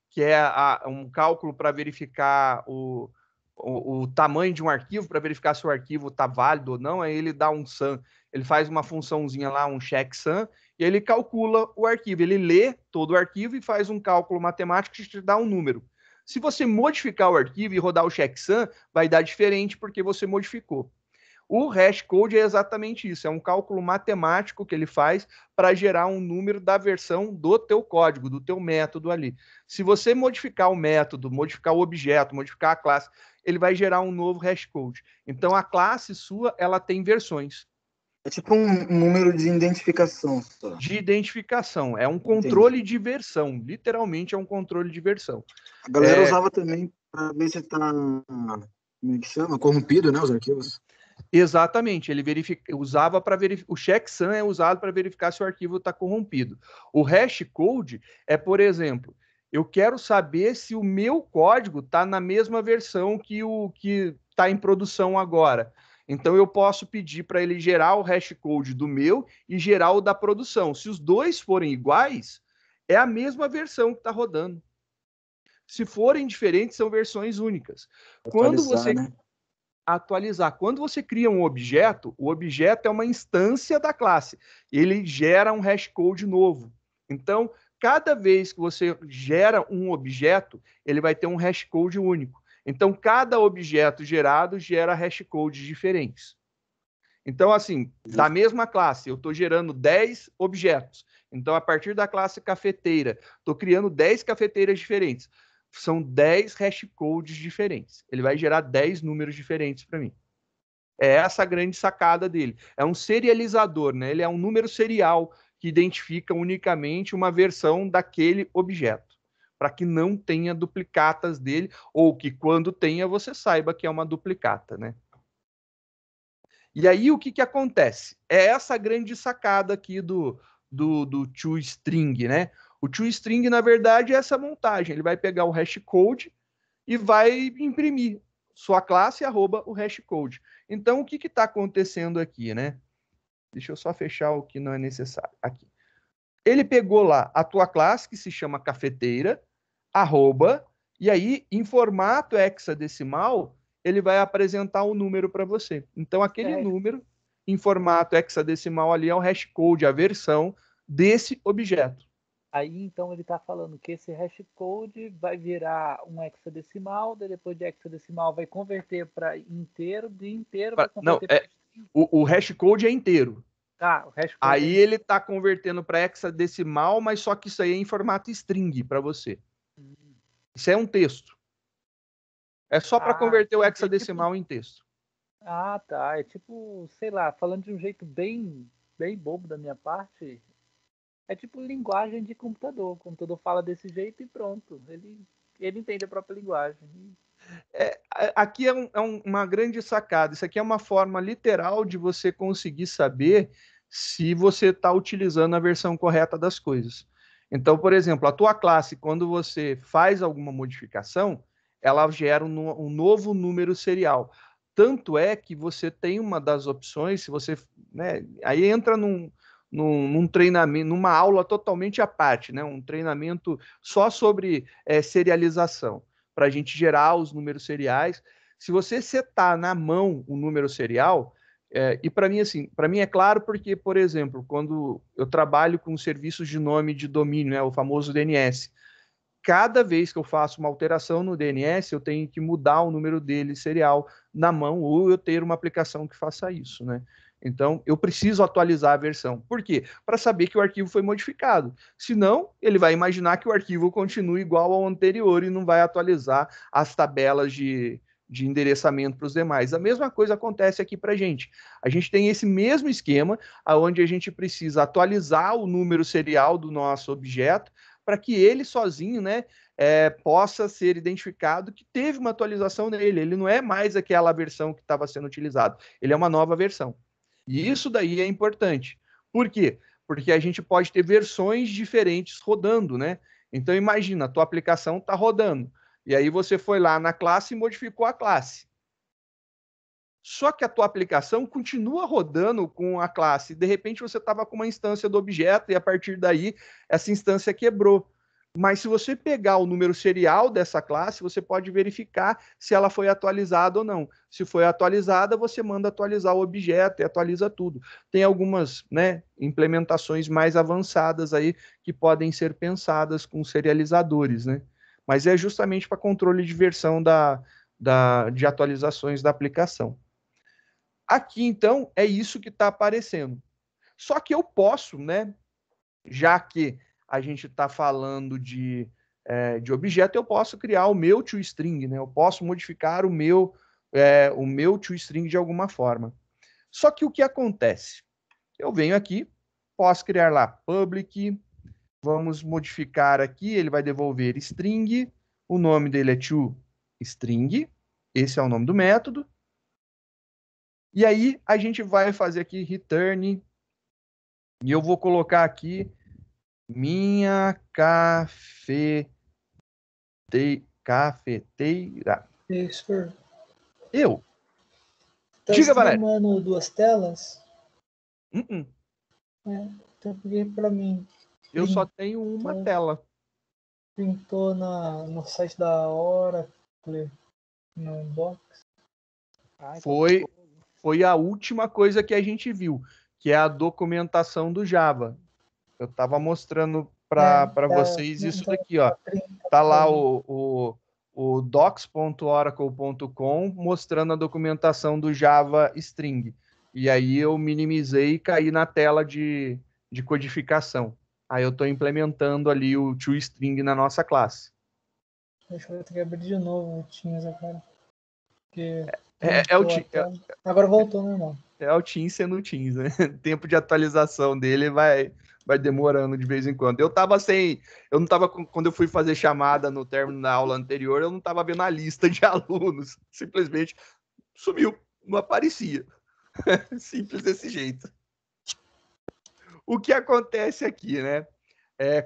que é um cálculo para verificar o tamanho de um arquivo, para verificar se o arquivo está válido ou não? Aí ele dá um sum, ele faz uma funçãozinha lá, um checksum, e ele calcula o arquivo. Ele lê todo o arquivo e faz um cálculo matemático que te dá um número. Se você modificar o arquivo e rodar o checksum, vai dar diferente porque você modificou. O hashcode é exatamente isso, é um cálculo matemático que ele faz para gerar um número da versão do teu código, do teu método ali. Se você modificar o método, modificar o objeto, modificar a classe, ele vai gerar um novo hashcode. Então, a classe sua, ela tem versões. É tipo um número de identificação. Só. De identificação, é um controle de versão, literalmente é um controle de versão. A galera usava também para ver se está, como é que chama? Corrompido, né, os arquivos. Exatamente, ele usava para verificar. O checksum é usado para verificar se o arquivo está corrompido. O hashcode é, por exemplo, eu quero saber se o meu código está na mesma versão que o que está em produção agora. Então eu posso pedir para ele gerar o hashcode do meu e gerar o da produção. Se os dois forem iguais, é a mesma versão que está rodando. Se forem diferentes, são versões únicas. Quando você atualizar, quando você cria um objeto, o objeto é uma instância da classe. Ele gera um hashcode novo. Então, cada vez que você gera um objeto, ele vai ter um hashcode único. Então, cada objeto gerado gera hashcodes diferentes. Então, assim, da mesma classe, eu estou gerando 10 objetos. Então, a partir da classe cafeteira, estou criando 10 cafeteiras diferentes. São 10 hashcodes diferentes. Ele vai gerar 10 números diferentes para mim. É essa a grande sacada dele. É um serializador, né? Ele é um número serial que identifica unicamente uma versão daquele objeto, para que não tenha duplicatas dele, ou que quando tenha, você saiba que é uma duplicata, né? E aí, o que acontece? É essa grande sacada aqui do toString, né? O toString, na verdade, é essa montagem. Ele vai pegar o hashcode e vai imprimir sua classe arroba o hashcode. Então, o que está acontecendo aqui, né? Deixa eu só fechar o que não é necessário. Aqui. Ele pegou lá a tua classe, que se chama cafeteira, arroba, e aí, em formato hexadecimal, ele vai apresentar um número para você. Então, aquele número, em formato hexadecimal ali, é o hashcode, a versão desse objeto. Aí, então, ele está falando que esse hashcode vai virar um hexadecimal, daí depois de hexadecimal vai converter para inteiro, de inteiro vai converter para... O hashcode é inteiro. Tá, o hashcode aí ele está convertendo para hexadecimal, mas só que isso aí é em formato string para você. Isso é um texto. É só para converter o hexadecimal em texto. Ah, tá. É tipo, sei lá, falando de um jeito bem bobo da minha parte... É tipo linguagem de computador. O computador fala desse jeito e pronto. Ele entende a própria linguagem. Aqui é uma grande sacada. Isso aqui é uma forma literal de você conseguir saber se você está utilizando a versão correta das coisas. Então, por exemplo, a tua classe, quando você faz alguma modificação, ela gera um novo número serial. Tanto é que você tem uma das opções, se você... né, aí entra num treinamento, numa aula totalmente à parte, né? Um treinamento só sobre serialização, para a gente gerar os números seriais. Se você setar na mão um número serial, e para mim, assim, para mim é claro porque, por exemplo, quando eu trabalho com serviços de nome de domínio, né, o famoso DNS, cada vez que eu faço uma alteração no DNS, eu tenho que mudar o número dele serial na mão, ou eu ter uma aplicação que faça isso, né? Então, eu preciso atualizar a versão. Por quê? Para saber que o arquivo foi modificado. Senão, ele vai imaginar que o arquivo continua igual ao anterior e não vai atualizar as tabelas de endereçamento para os demais. A mesma coisa acontece aqui para a gente. A gente tem esse mesmo esquema, onde a gente precisa atualizar o número serial do nosso objeto para que ele sozinho, né, possa ser identificado que teve uma atualização nele. Ele não é mais aquela versão que estava sendo utilizada. Ele é uma nova versão. E isso daí é importante. Por quê? Porque a gente pode ter versões diferentes rodando, né? Então, imagina, a tua aplicação está rodando. E aí você foi lá na classe e modificou a classe. Só que a tua aplicação continua rodando com a classe. De repente, você estava com uma instância do objeto e, a partir daí, essa instância quebrou. Mas se você pegar o número serial dessa classe, você pode verificar se ela foi atualizada ou não. Se foi atualizada, você manda atualizar o objeto e atualiza tudo. Tem algumas, né, implementações mais avançadas aí que podem ser pensadas com serializadores, né? Mas é justamente para controle de versão de atualizações da aplicação. Aqui, então, é isso que está aparecendo. Só que eu posso, né, já que a gente está falando de objeto, eu posso criar o meu toString, né? Eu posso modificar o meu toString de alguma forma. Só que o que acontece? Eu venho aqui, posso criar lá public, vamos modificar aqui, ele vai devolver string, o nome dele é toString, esse é o nome do método. E aí a gente vai fazer aqui return, e eu vou colocar aqui minha cafeteira. Isso. Eu. Tá Diga, Valério. streamando duas telas? Então porque para mim. Eu só tenho uma tela. pintou no site da Oracle, no box. Foi a última coisa que a gente viu, que é a documentação do Java. Eu estava mostrando para vocês isso daqui, ó. Tá lá o docs.oracle.com mostrando a documentação do Java String. E aí eu minimizei e caí na tela de codificação. Aí eu estou implementando ali o toString na nossa classe. Deixa eu ter que abrir de novo o Teams agora. Porque agora voltou normal. É o Teams sendo o Teams, né? O tempo de atualização dele vai demorando de vez em quando. Eu não tava, quando eu fui fazer chamada no término da aula anterior, eu não estava vendo a lista de alunos. Simplesmente sumiu, não aparecia. Simples desse jeito. O que acontece aqui, né?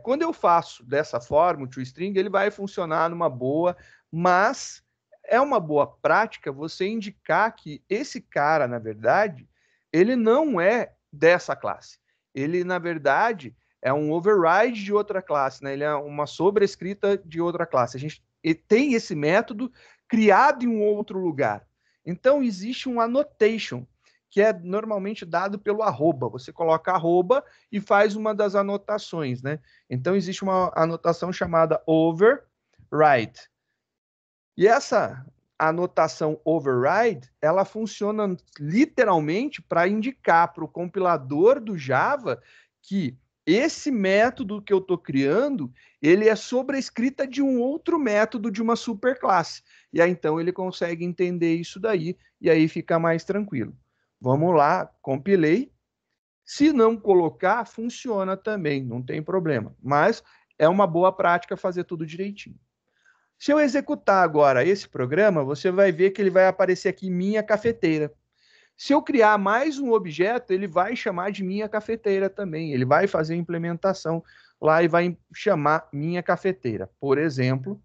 Quando eu faço dessa forma, o toString, ele vai funcionar numa boa, mas é uma boa prática você indicar que esse cara, na verdade, ele não é dessa classe. Ele, na verdade, é um override de outra classe, né? Ele é uma sobrescrita de outra classe. A gente tem esse método criado em um outro lugar. Então, existe um annotation, que é normalmente dado pelo arroba. Você coloca arroba e faz uma das anotações, né? Então, existe uma anotação chamada override. E essa anotação override, ela funciona literalmente para indicar para o compilador do Java que esse método que eu estou criando, ele é sobrescrita de um outro método de uma superclasse. E aí, então, ele consegue entender isso daí, e aí fica mais tranquilo. Vamos lá, compilei. Se não colocar, funciona também, não tem problema. Mas é uma boa prática fazer tudo direitinho. Se eu executar agora esse programa, você vai ver que ele vai aparecer aqui minha cafeteira. Se eu criar mais um objeto, ele vai chamar de minha cafeteira também. Ele vai fazer a implementação lá e vai chamar minha cafeteira. Por exemplo,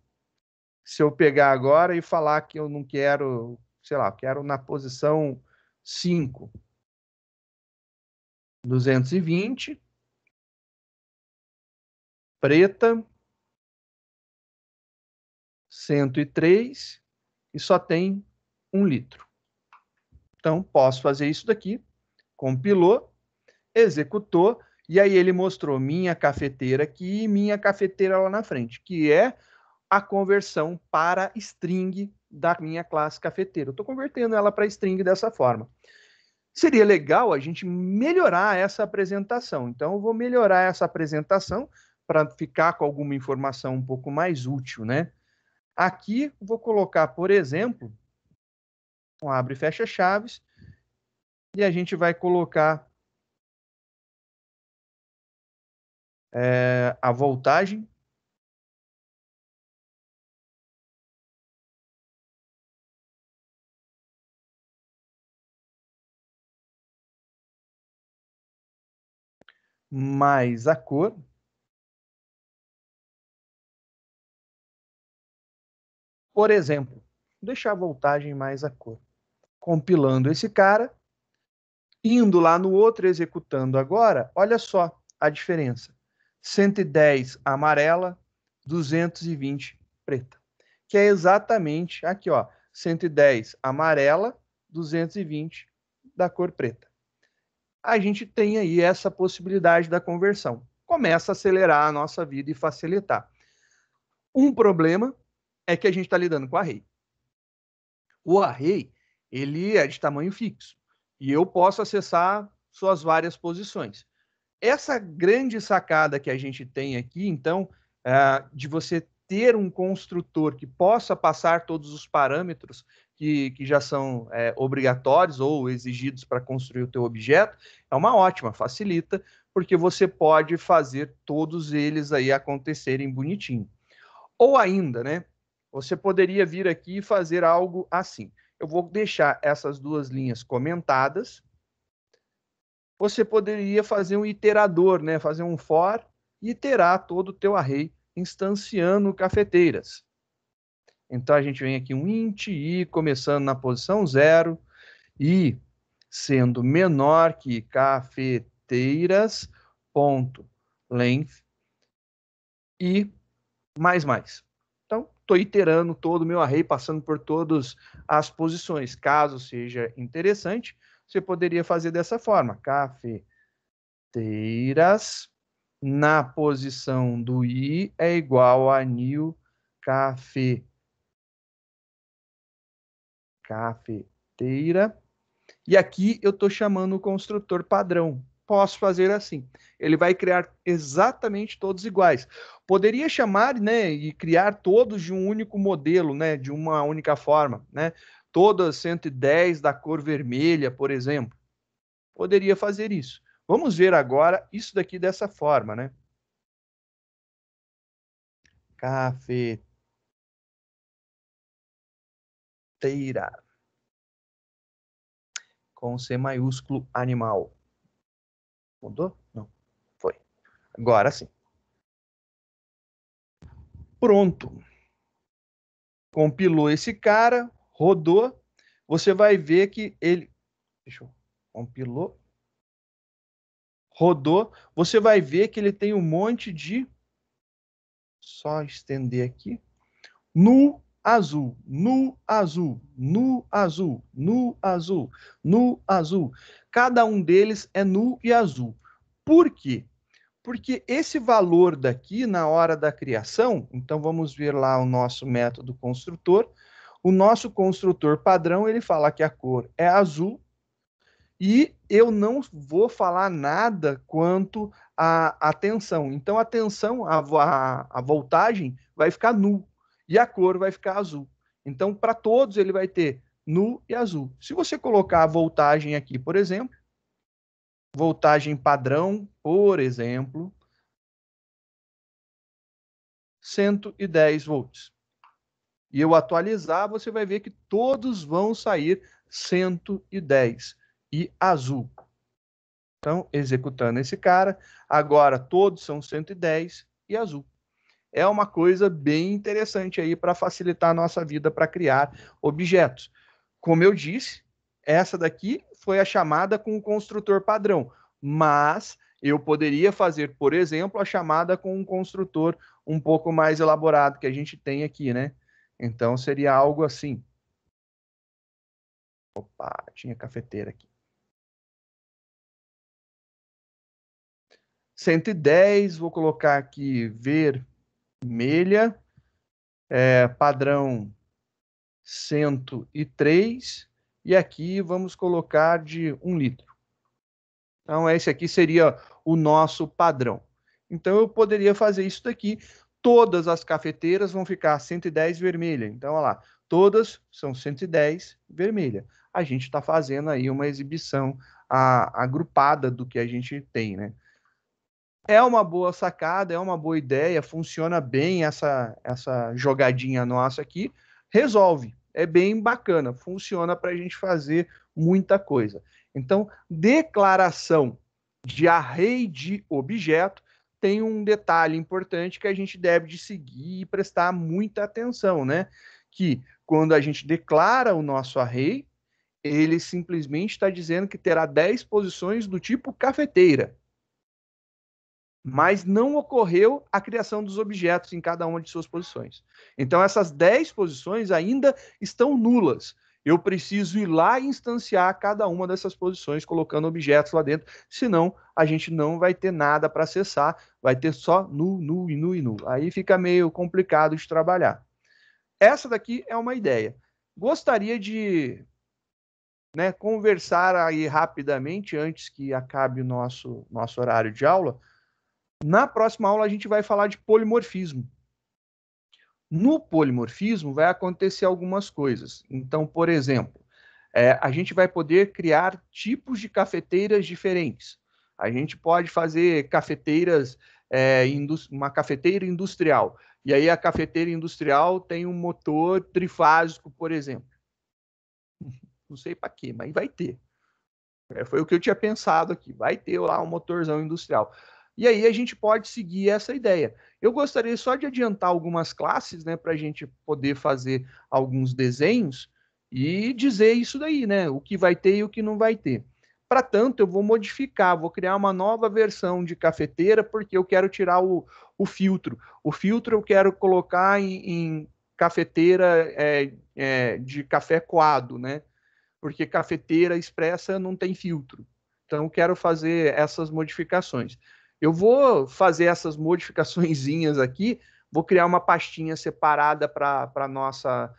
se eu pegar agora e falar que eu não quero, sei lá, quero na posição 5, 220, preta, 103 e só tem 1 litro. Então, posso fazer isso daqui, compilou, executou, e aí ele mostrou minha cafeteira aqui e minha cafeteira lá na frente, que é a conversão para string da minha classe cafeteira. Eu estou convertendo ela para string dessa forma. Seria legal a gente melhorar essa apresentação. Então, eu vou melhorar essa apresentação para ficar com alguma informação um pouco mais útil, né? Aqui, vou colocar, por exemplo, um abre e fecha chaves, e a gente vai colocar a voltagem. Mais a cor. Por exemplo, vou deixar a voltagem mais a cor. Compilando esse cara, indo lá no outro, executando agora, olha só a diferença. 110 amarela, 220 preta. Que é exatamente aqui, ó, 110 amarela, 220 da cor preta. A gente tem aí essa possibilidade da conversão. Começa a acelerar a nossa vida e facilitar. Um problema é que a gente está lidando com array. O array, ele é de tamanho fixo. E eu posso acessar suas várias posições. Essa grande sacada que a gente tem aqui, então, de você ter um construtor que possa passar todos os parâmetros que já são obrigatórios ou exigidos para construir o teu objeto, é uma ótima, facilita, porque você pode fazer todos eles aí acontecerem bonitinho. Ou ainda, né, você poderia vir aqui e fazer algo assim. Eu vou deixar essas duas linhas comentadas. Você poderia fazer um iterador, né? Fazer um for e iterar todo o teu array instanciando cafeteiras. Então, a gente vem aqui um int i começando na posição 0 e sendo menor que cafeteiras.length e mais. Então, estou iterando todo o meu array, passando por todas as posições. Caso seja interessante, você poderia fazer dessa forma. Cafeteiras na posição do i é igual a new cafeteira. E aqui eu estou chamando o construtor padrão. Posso fazer assim. Ele vai criar exatamente todos iguais. Poderia chamar, né, e criar todos de um único modelo, né, de uma única forma, né? Todas 110 da cor vermelha, por exemplo. Poderia fazer isso. Vamos ver agora isso daqui dessa forma, né? Cafeteira. Com C maiúsculo, animal. Mudou? Não. Foi. Agora sim. Pronto. Compilou esse cara, rodou. Você vai ver que ele... Deixa eu... Compilou. Rodou. Você vai ver que ele tem um monte de... Só estender aqui. No azul, no azul, no azul, no azul, no azul. Cada um deles é nu e azul. Por quê? Porque esse valor daqui, na hora da criação, então vamos ver lá o nosso método construtor. O nosso construtor padrão, ele fala que a cor é azul, e eu não vou falar nada quanto à tensão. Então, a tensão, a voltagem, vai ficar nu, e a cor vai ficar azul. Então, para todos, ele vai ter nu e azul. Se você colocar a voltagem aqui, por exemplo, voltagem padrão, por exemplo, 110 volts. E eu atualizar, você vai ver que todos vão sair 110 e azul. Então, executando esse cara, agora todos são 110 e azul. É uma coisa bem interessante aí para facilitar a nossa vida para criar objetos. Como eu disse, essa daqui foi a chamada com o construtor padrão, mas eu poderia fazer, por exemplo, a chamada com um construtor um pouco mais elaborado que a gente tem aqui, né? Então, seria algo assim. Opa, tinha cafeteira aqui. 110, vou colocar aqui vermelha, padrão 103, e aqui vamos colocar de 1 litro. Então, esse aqui seria o nosso padrão. Então, eu poderia fazer isso daqui. Todas as cafeteiras vão ficar 110 vermelha. Então, olha lá, todas são 110 vermelha. A gente está fazendo aí uma exibição agrupada do que a gente tem, né? É uma boa sacada, é uma boa ideia, funciona bem essa jogadinha nossa aqui, resolve, é bem bacana, funciona para a gente fazer muita coisa. Então, declaração de array de objeto tem um detalhe importante que a gente deve de seguir e prestar muita atenção, né? Que quando a gente declara o nosso array, ele simplesmente está dizendo que terá 10 posições do tipo cafeteira. Mas não ocorreu a criação dos objetos em cada uma de suas posições. Então, essas 10 posições ainda estão nulas. Eu preciso ir lá e instanciar cada uma dessas posições, colocando objetos lá dentro, senão a gente não vai ter nada para acessar, vai ter só nu, nu e nu e nu. Aí fica meio complicado de trabalhar. Essa daqui é uma ideia. Gostaria de conversar aí rapidamente, antes que acabe o nosso horário de aula. Na próxima aula, a gente vai falar de polimorfismo. No polimorfismo, vai acontecer algumas coisas. Então, por exemplo, a gente vai poder criar tipos de cafeteiras diferentes. A gente pode fazer cafeteiras, uma cafeteira industrial. E aí, a cafeteira industrial tem um motor trifásico, por exemplo. Não sei para quê, mas vai ter. Foi o que eu tinha pensado aqui. Vai ter lá um motorzão industrial. E aí a gente pode seguir essa ideia. Eu gostaria só de adiantar algumas classes, né, para a gente poder fazer alguns desenhos e dizer isso daí, né, o que vai ter e o que não vai ter. Para tanto, eu vou modificar, vou criar uma nova versão de cafeteira, porque eu quero tirar o o filtro. O filtro eu quero colocar em cafeteira de café coado, né? Porque cafeteira expressa não tem filtro. Então, eu quero fazer essas modificações. Eu vou fazer essas modificaçõezinhas aqui, vou criar uma pastinha separada para a nossa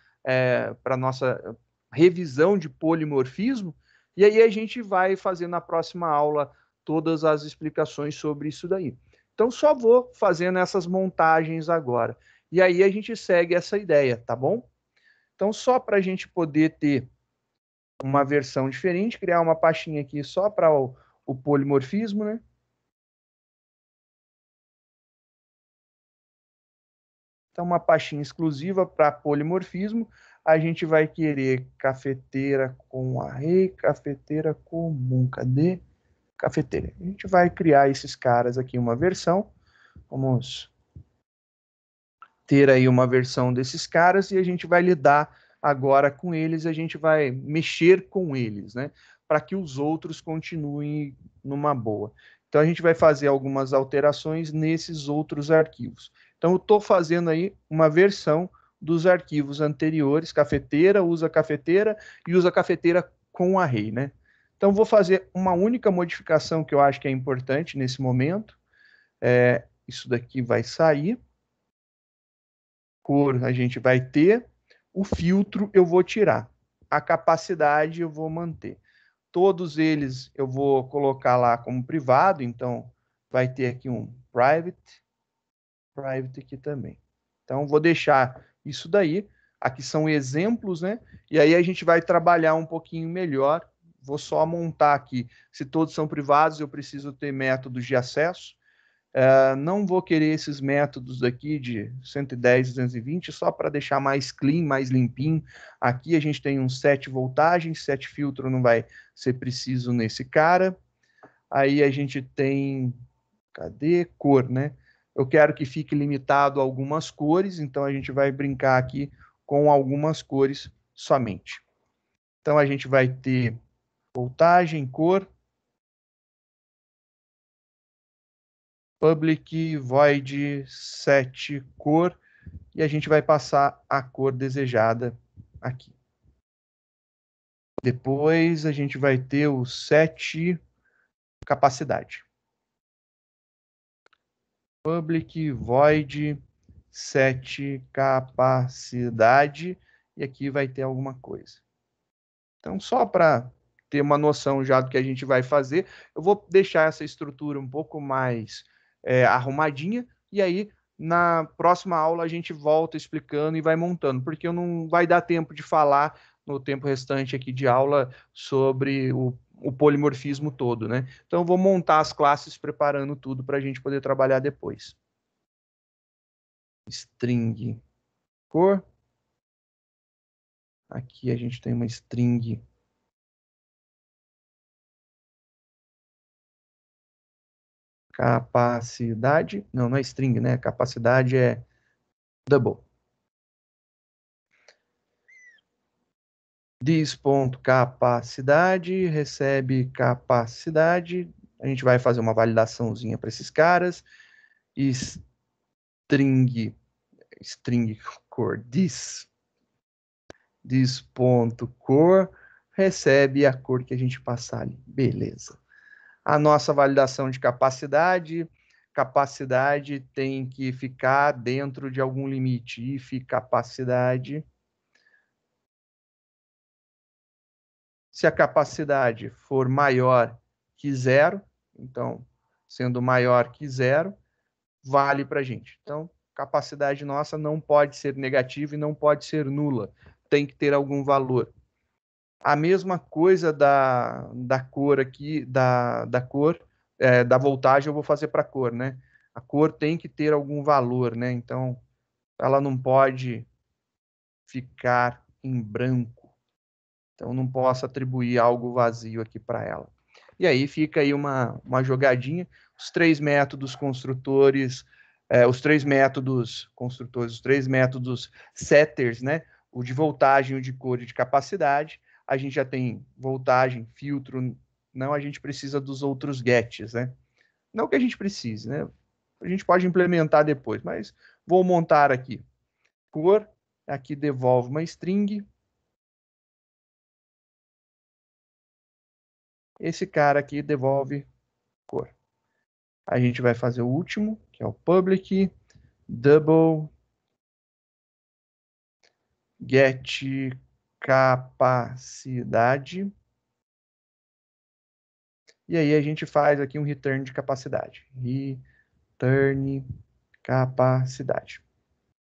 revisão de polimorfismo, e aí a gente vai fazer na próxima aula todas as explicações sobre isso daí. Então, só vou fazendo essas montagens agora. E aí a gente segue essa ideia, tá bom? Então, só para a gente poder ter uma versão diferente, criar uma pastinha aqui só para o polimorfismo, né? Então, uma pastinha exclusiva para polimorfismo. A gente vai querer cafeteira com array, cafeteira comum. Cadê? Cafeteira. A gente vai criar esses caras aqui, uma versão. Vamos ter aí uma versão desses caras e a gente vai lidar agora com eles, a gente vai mexer com eles, né? Para que os outros continuem numa boa. Então, a gente vai fazer algumas alterações nesses outros arquivos. Então, eu estou fazendo aí uma versão dos arquivos anteriores, cafeteira, usa cafeteira e usa cafeteira com array, né? Então, vou fazer uma única modificação que eu acho que é importante nesse momento. Isso daqui vai sair. Cor a gente vai ter. O filtro eu vou tirar. A capacidade eu vou manter. Todos eles eu vou colocar lá como privado, então vai ter aqui um private aqui também. Então vou deixar isso daí. Aqui são exemplos, né? E aí a gente vai trabalhar um pouquinho melhor. Vou só montar aqui. Se todos são privados, eu preciso ter métodos de acesso. Não vou querer esses métodos aqui de 110, 220, só para deixar mais clean, mais limpinho. Aqui a gente tem um set voltagem, set filtro não vai ser preciso nesse cara. Aí a gente tem, cadê? Cor, né? Eu quero que fique limitado a algumas cores, então a gente vai brincar aqui com algumas cores somente. Então a gente vai ter voltagem, cor, public void set cor, e a gente vai passar a cor desejada aqui. Depois a gente vai ter o set capacidade. Public void set capacidade, e aqui vai ter alguma coisa. Então, só para ter uma noção já do que a gente vai fazer, eu vou deixar essa estrutura um pouco mais arrumadinha, e aí na próxima aula a gente volta explicando e vai montando, porque não vai dar tempo de falar no tempo restante aqui de aula sobre o polimorfismo todo, né? Então eu vou montar as classes preparando tudo para a gente poder trabalhar depois. String cor. Aqui a gente tem uma string capacidade, não é string, né? Capacidade é double. This.capacidade recebe capacidade. A gente vai fazer uma validaçãozinha para esses caras. String core this.core recebe a cor que a gente passar ali. Beleza. A nossa validação de capacidade tem que ficar dentro de algum limite. If capacidade. Se a capacidade for maior que 0, então, sendo maior que 0, vale para a gente. Então, capacidade nossa não pode ser negativa e não pode ser nula. Tem que ter algum valor. A mesma coisa da cor aqui, da voltagem eu vou fazer para a cor, né? A cor tem que ter algum valor, né? Então, ela não pode ficar em branco. Então, não posso atribuir algo vazio aqui para ela. E aí fica aí uma jogadinha. Os três métodos construtores, os três métodos setters, né? O de voltagem, o de cor e de capacidade. A gente já tem voltagem, filtro, não, a gente precisa dos outros gets, né? Não que a gente precise, né? A gente pode implementar depois, mas vou montar aqui. Cor, aqui devolve uma string. Esse cara aqui devolve cor. A gente vai fazer o último, que é o public double get capacidade. E aí a gente faz aqui um return de capacidade. Return capacidade.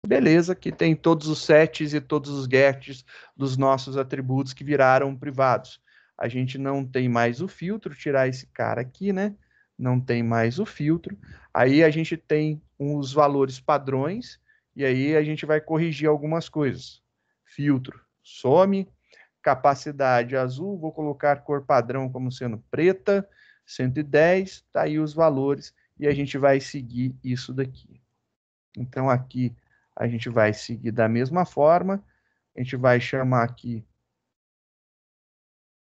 Beleza, que tem todos os sets e todos os gets dos nossos atributos que viraram privados. A gente não tem mais o filtro, tirar esse cara aqui, né? Não tem mais o filtro. Aí a gente tem os valores padrões, e aí a gente vai corrigir algumas coisas. Filtro, some. Capacidade azul, vou colocar cor padrão como sendo preta, 110, tá aí os valores, e a gente vai seguir isso daqui. Então aqui a gente vai seguir da mesma forma, a gente vai chamar aqui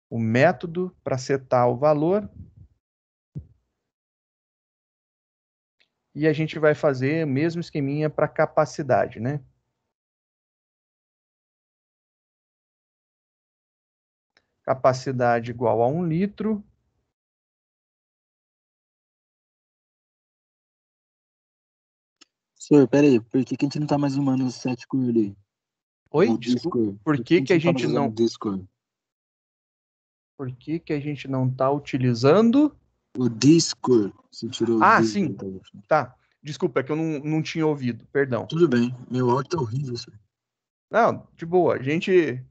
o método para setar o valor, e a gente vai fazer o mesmo esqueminha para capacidade, né? Capacidade igual a 1 litro. Senhor, peraí, por que a gente não tá mais usando o set cor ali? Oi? O Desculpa. Discord. Por que a gente tá mais usando não... o Discord? Por que a gente não está utilizando... O Discord. Você tirou o Sim. Discord. Tá. Desculpa, é que eu não tinha ouvido. Perdão. Tudo bem. Meu áudio tá horrível, senhor. Não, de boa. A gente...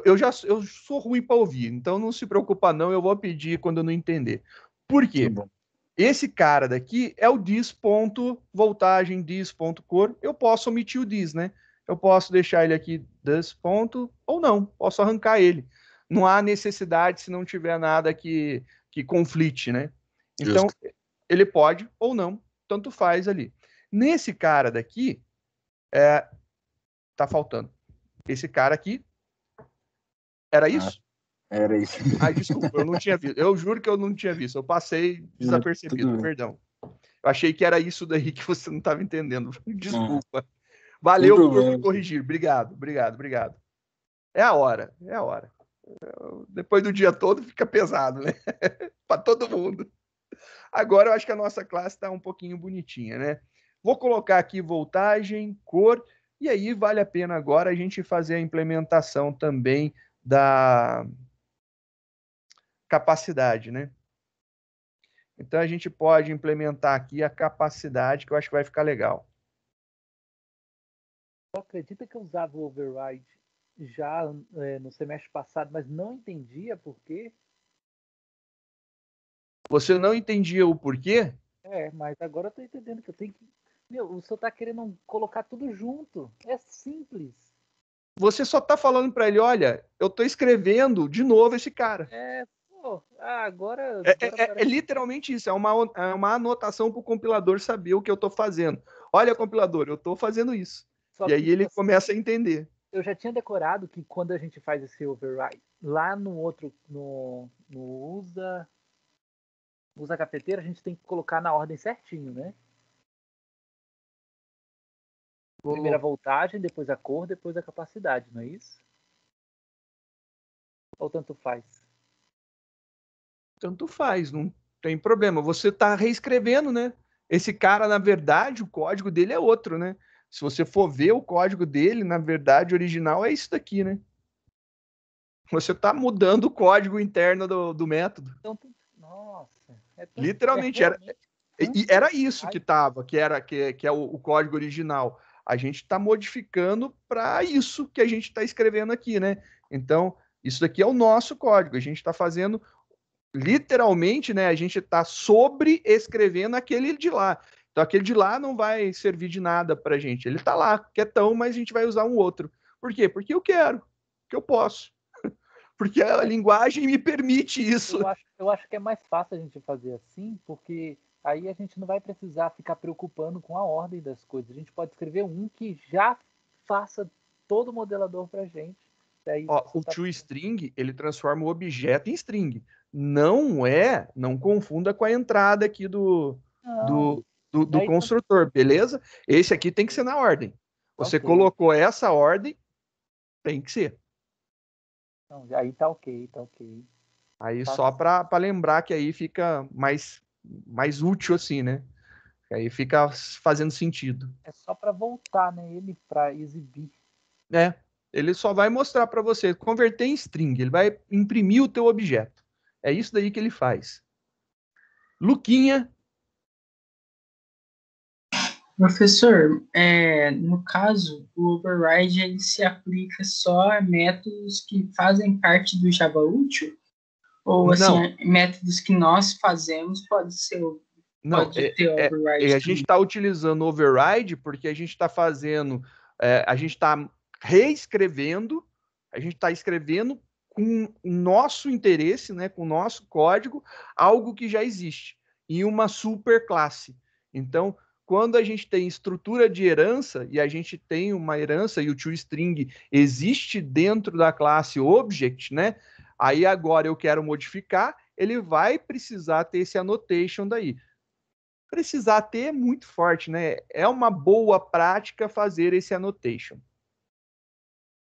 Eu sou ruim para ouvir, então não se preocupa não, eu vou pedir quando eu não entender. Por quê? Tá bom. Esse cara daqui é o dis.voltagem, dis.cor. Eu posso omitir o dis, né? Eu posso deixar ele aqui dis. Ou não, posso arrancar ele. Não há necessidade se não tiver nada que conflite, né? Então, ele pode ou não, tanto faz ali. Nesse cara daqui, tá faltando. Esse cara aqui, era isso? Era isso. Ai, desculpa, eu não tinha visto. Eu juro que eu não tinha visto. Eu passei desapercebido, perdão. Eu achei que era isso daí que você não estava entendendo. Desculpa. Valeu por corrigir. Obrigado. É a hora. Depois do dia todo fica pesado, né? Para todo mundo. Agora eu acho que a nossa classe está um pouquinho bonitinha, né? Vou colocar aqui voltagem, cor, e aí vale a pena agora a gente fazer a implementação também da capacidade, né? Então a gente pode implementar aqui a capacidade, que eu acho que vai ficar legal. Você acredita que eu usava o override já no semestre passado, mas não entendia por quê? Você não entendia o porquê? Mas agora eu tô entendendo que eu tenho que... Meu, o senhor tá querendo colocar tudo junto. É simples. Você só tá falando para ele, olha, eu tô escrevendo de novo esse cara. Agora é literalmente isso, é uma anotação para o compilador saber o que eu tô fazendo. Olha, compilador, eu tô fazendo isso. E aí ele começa a entender. Eu já tinha decorado que quando a gente faz esse override, lá no outro, no usa cafeteira, a gente tem que colocar na ordem certinho, né? Primeiro a voltagem, depois a cor, depois a capacidade, não é isso? Ou tanto faz? Tanto faz, não tem problema. Você está reescrevendo, né? Esse cara, na verdade, o código dele é outro, né? Se você for ver o código dele, na verdade, original é isso daqui, né? Você está mudando o código interno do método. Então, nossa. Literalmente, era isso que estava, que é o código original. A gente está modificando para isso que a gente está escrevendo aqui, né? Então, isso daqui é o nosso código. A gente está fazendo, literalmente, né? A gente está sobre-escrevendo aquele de lá. Então, aquele de lá não vai servir de nada para a gente. Ele está lá, quietão, mas a gente vai usar um outro. Por quê? Porque eu quero, porque eu posso. Porque a linguagem me permite isso. Eu acho que é mais fácil a gente fazer assim, porque aí a gente não vai precisar ficar preocupando com a ordem das coisas. A gente pode escrever um que já faça todo o modelador para a gente. O toString, ele transforma o objeto em string. Não confunda com a entrada aqui do do construtor, beleza? Esse aqui tem que ser na ordem. Você Ok. colocou essa ordem, tem que ser. Não, aí tá ok. Aí Tá. só para lembrar que aí fica mais útil assim, né? Aí fica fazendo sentido. É só para voltar, né? Ele para exibir. É, ele só vai mostrar para você, converter em string, ele vai imprimir o teu objeto. É isso daí que ele faz. Luquinha. Professor, no caso, o override ele se aplica só a métodos que fazem parte do Java útil? Ou, assim, Não. métodos que nós fazemos Não, ter override a gente está utilizando override porque a gente está fazendo, a gente está reescrevendo, a gente está escrevendo com o nosso interesse, né, com o nosso código, algo que já existe, em uma superclasse. Então, quando a gente tem estrutura de herança, e a gente tem uma herança, e o toString existe dentro da classe object, né? Aí agora eu quero modificar, ele vai precisar ter esse annotation daí. Precisar ter é muito forte, né? É uma boa prática fazer esse annotation.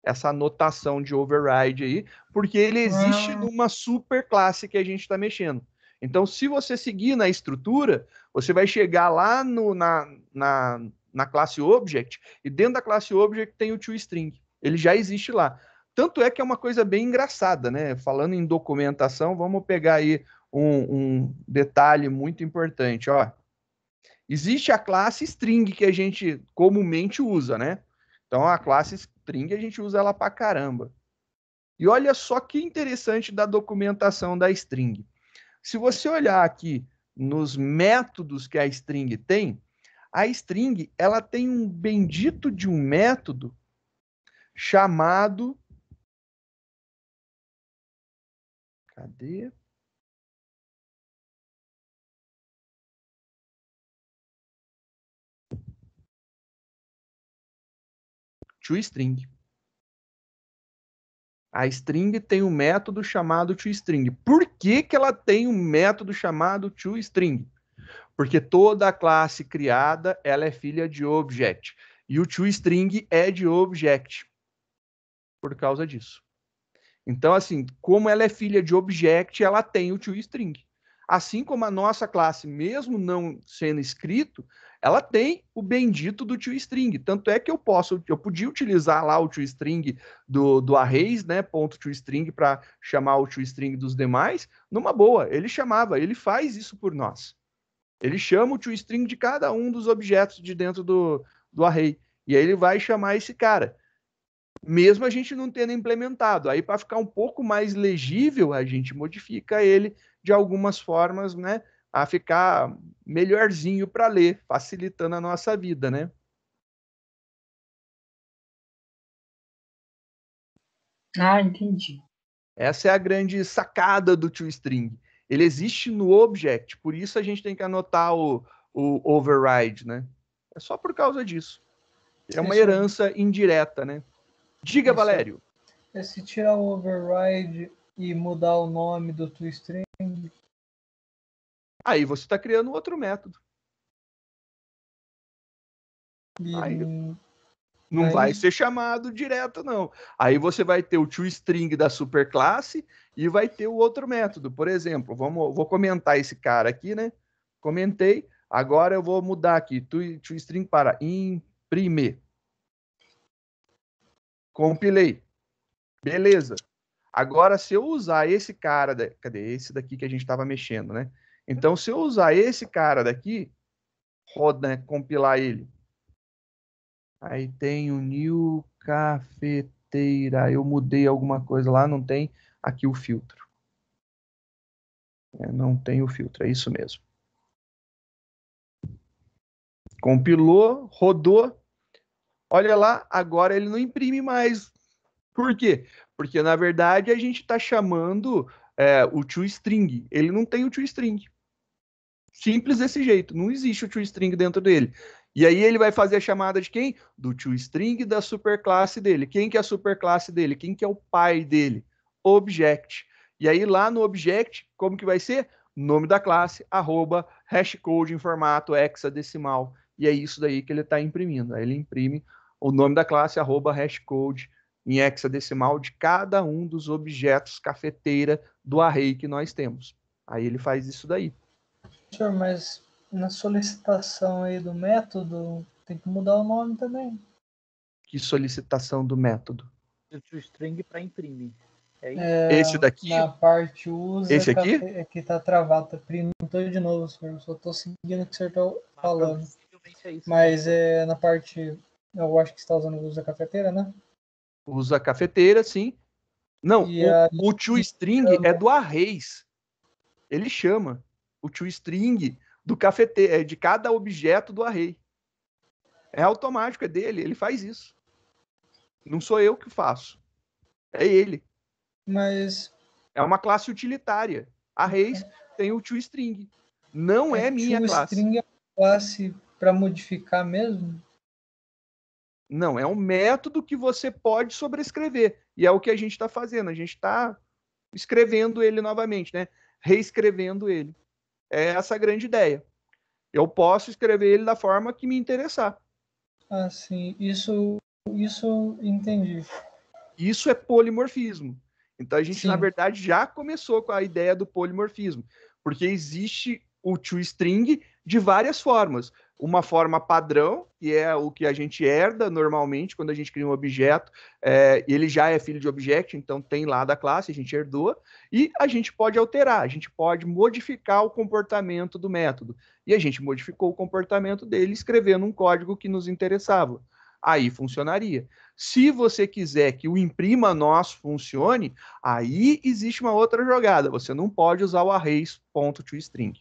Essa anotação de override aí, porque ele existe numa superclasse que a gente está mexendo. Então, se você seguir na estrutura, você vai chegar lá na classe object, e dentro da classe object tem o toString. Ele já existe lá. Tanto é que é uma coisa bem engraçada, né? Falando em documentação, vamos pegar aí um detalhe muito importante, ó. Existe a classe string que a gente comumente usa, né? Então a classe string a gente usa ela pra caramba. E olha só que interessante da documentação da string. Se você olhar aqui nos métodos que a string tem, a string ela tem um bendito de um método chamado... Cadê? toString. A string tem um método chamado toString. Por que que ela tem um método chamado toString? Porque toda classe criada, ela é filha de object. E o toString é de object. Por causa disso. Então, assim, como ela é filha de object, ela tem o toString. Assim como a nossa classe, mesmo não sendo escrito, ela tem o bendito do toString. Tanto é que eu podia utilizar lá o toString do arrays, né, ponto toString, para chamar o toString dos demais, numa boa. Ele faz isso por nós. Ele chama o toString de cada um dos objetos de dentro do array. E aí ele vai chamar esse cara. Mesmo a gente não tendo implementado. Aí, para ficar um pouco mais legível, a gente modifica ele de algumas formas, né? A ficar melhorzinho para ler, facilitando a nossa vida, né? Ah, entendi. Essa é a grande sacada do toString. Ele existe no object, por isso a gente tem que anotar o override, né? É só por causa disso. É uma herança indireta, né? Diga, Valério. Se tirar o override e mudar o nome do toString... Aí você está criando outro método. Aí não vai ser chamado direto, não. Aí você vai ter o toString da superclasse e vai ter o outro método. Por exemplo, vou comentar esse cara aqui, né? Comentei. Agora eu vou mudar aqui toString para imprimir. Compilei. Beleza. Agora, se eu usar esse cara... Cadê? Esse daqui que a gente estava mexendo, né? Então, se eu usar esse cara daqui, roda, né? Compilar ele. Aí tem o new cafeteira. Eu mudei alguma coisa lá, não tem aqui o filtro. Não tem o filtro, é isso mesmo. Compilou, rodou. Olha lá, agora ele não imprime mais. Por quê? Porque, na verdade, a gente está chamando o toString. Ele não tem o toString. Simples desse jeito. Não existe o toString dentro dele. E aí ele vai fazer a chamada de quem? Do toString da superclasse dele. Quem que é a superclasse dele? Quem que é o pai dele? Object. E aí lá no object, como que vai ser? Nome da classe, arroba, hashcode em formato hexadecimal. E é isso daí que ele está imprimindo. Aí ele imprime o nome da classe, @hashcode em hexadecimal de cada um dos objetos cafeteira do array que nós temos. Aí ele faz isso daí. Senhor, mas na solicitação aí do método, tem que mudar o nome também. Que solicitação do método? O toString para imprimir. É isso? Esse daqui? Na parte usa... Esse aqui? Aqui tá travado, tá printou de novo, senhor. Só tô seguindo o que o senhor tá falando. Possivelmente é isso. Mas na parte... Eu acho que você está usando o uso da cafeteira, né? Usa cafeteira, sim. Não, E o toString é do arrays. Ele chama o toString do cafeteira, de cada objeto do array. É automático, é dele, ele faz isso. Não sou eu que faço. É ele. Mas... É uma classe utilitária. Arrays tem o toString. Não é minha classe. toString é uma classe para modificar mesmo? Não, é um método que você pode sobrescrever. E é o que a gente está fazendo. A gente está escrevendo ele novamente, né? Reescrevendo ele. É essa a grande ideia. Eu posso escrever ele da forma que me interessar. Ah, sim. Isso entendi. Isso é polimorfismo. Então a gente, Sim. na verdade, já começou com a ideia do polimorfismo. Porque existe o toString de várias formas. Uma forma padrão, que é o que a gente herda normalmente quando a gente cria um objeto, ele já é filho de object, então tem lá da classe, a gente herdou, e a gente pode alterar, a gente pode modificar o comportamento do método. E a gente modificou o comportamento dele escrevendo um código que nos interessava. Aí funcionaria. Se você quiser que o imprima nosso funcione, aí existe uma outra jogada. Você não pode usar o arrays.toString.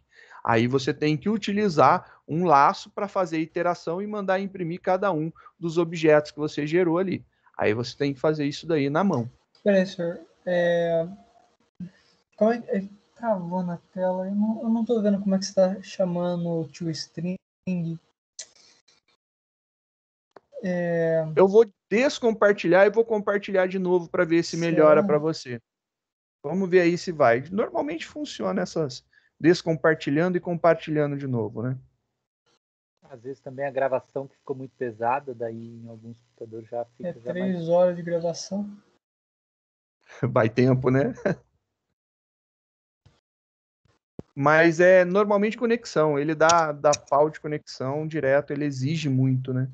Aí você tem que utilizar um laço para fazer a iteração e mandar imprimir cada um dos objetos que você gerou ali. Aí você tem que fazer isso daí na mão. Peraí, senhor. Como é que travou na tela? Eu não estou vendo como é que você está chamando o toString. Eu vou descompartilhar e vou compartilhar de novo para ver se melhora para você. Vamos ver aí se vai. Normalmente funciona essas descompartilhando e compartilhando de novo, né? Às vezes também a gravação que ficou muito pesada, daí em alguns computadores já fica... 3 horas de gravação. Vai tempo, né? Mas normalmente conexão. Ele dá pau de conexão direto, ele exige muito, né?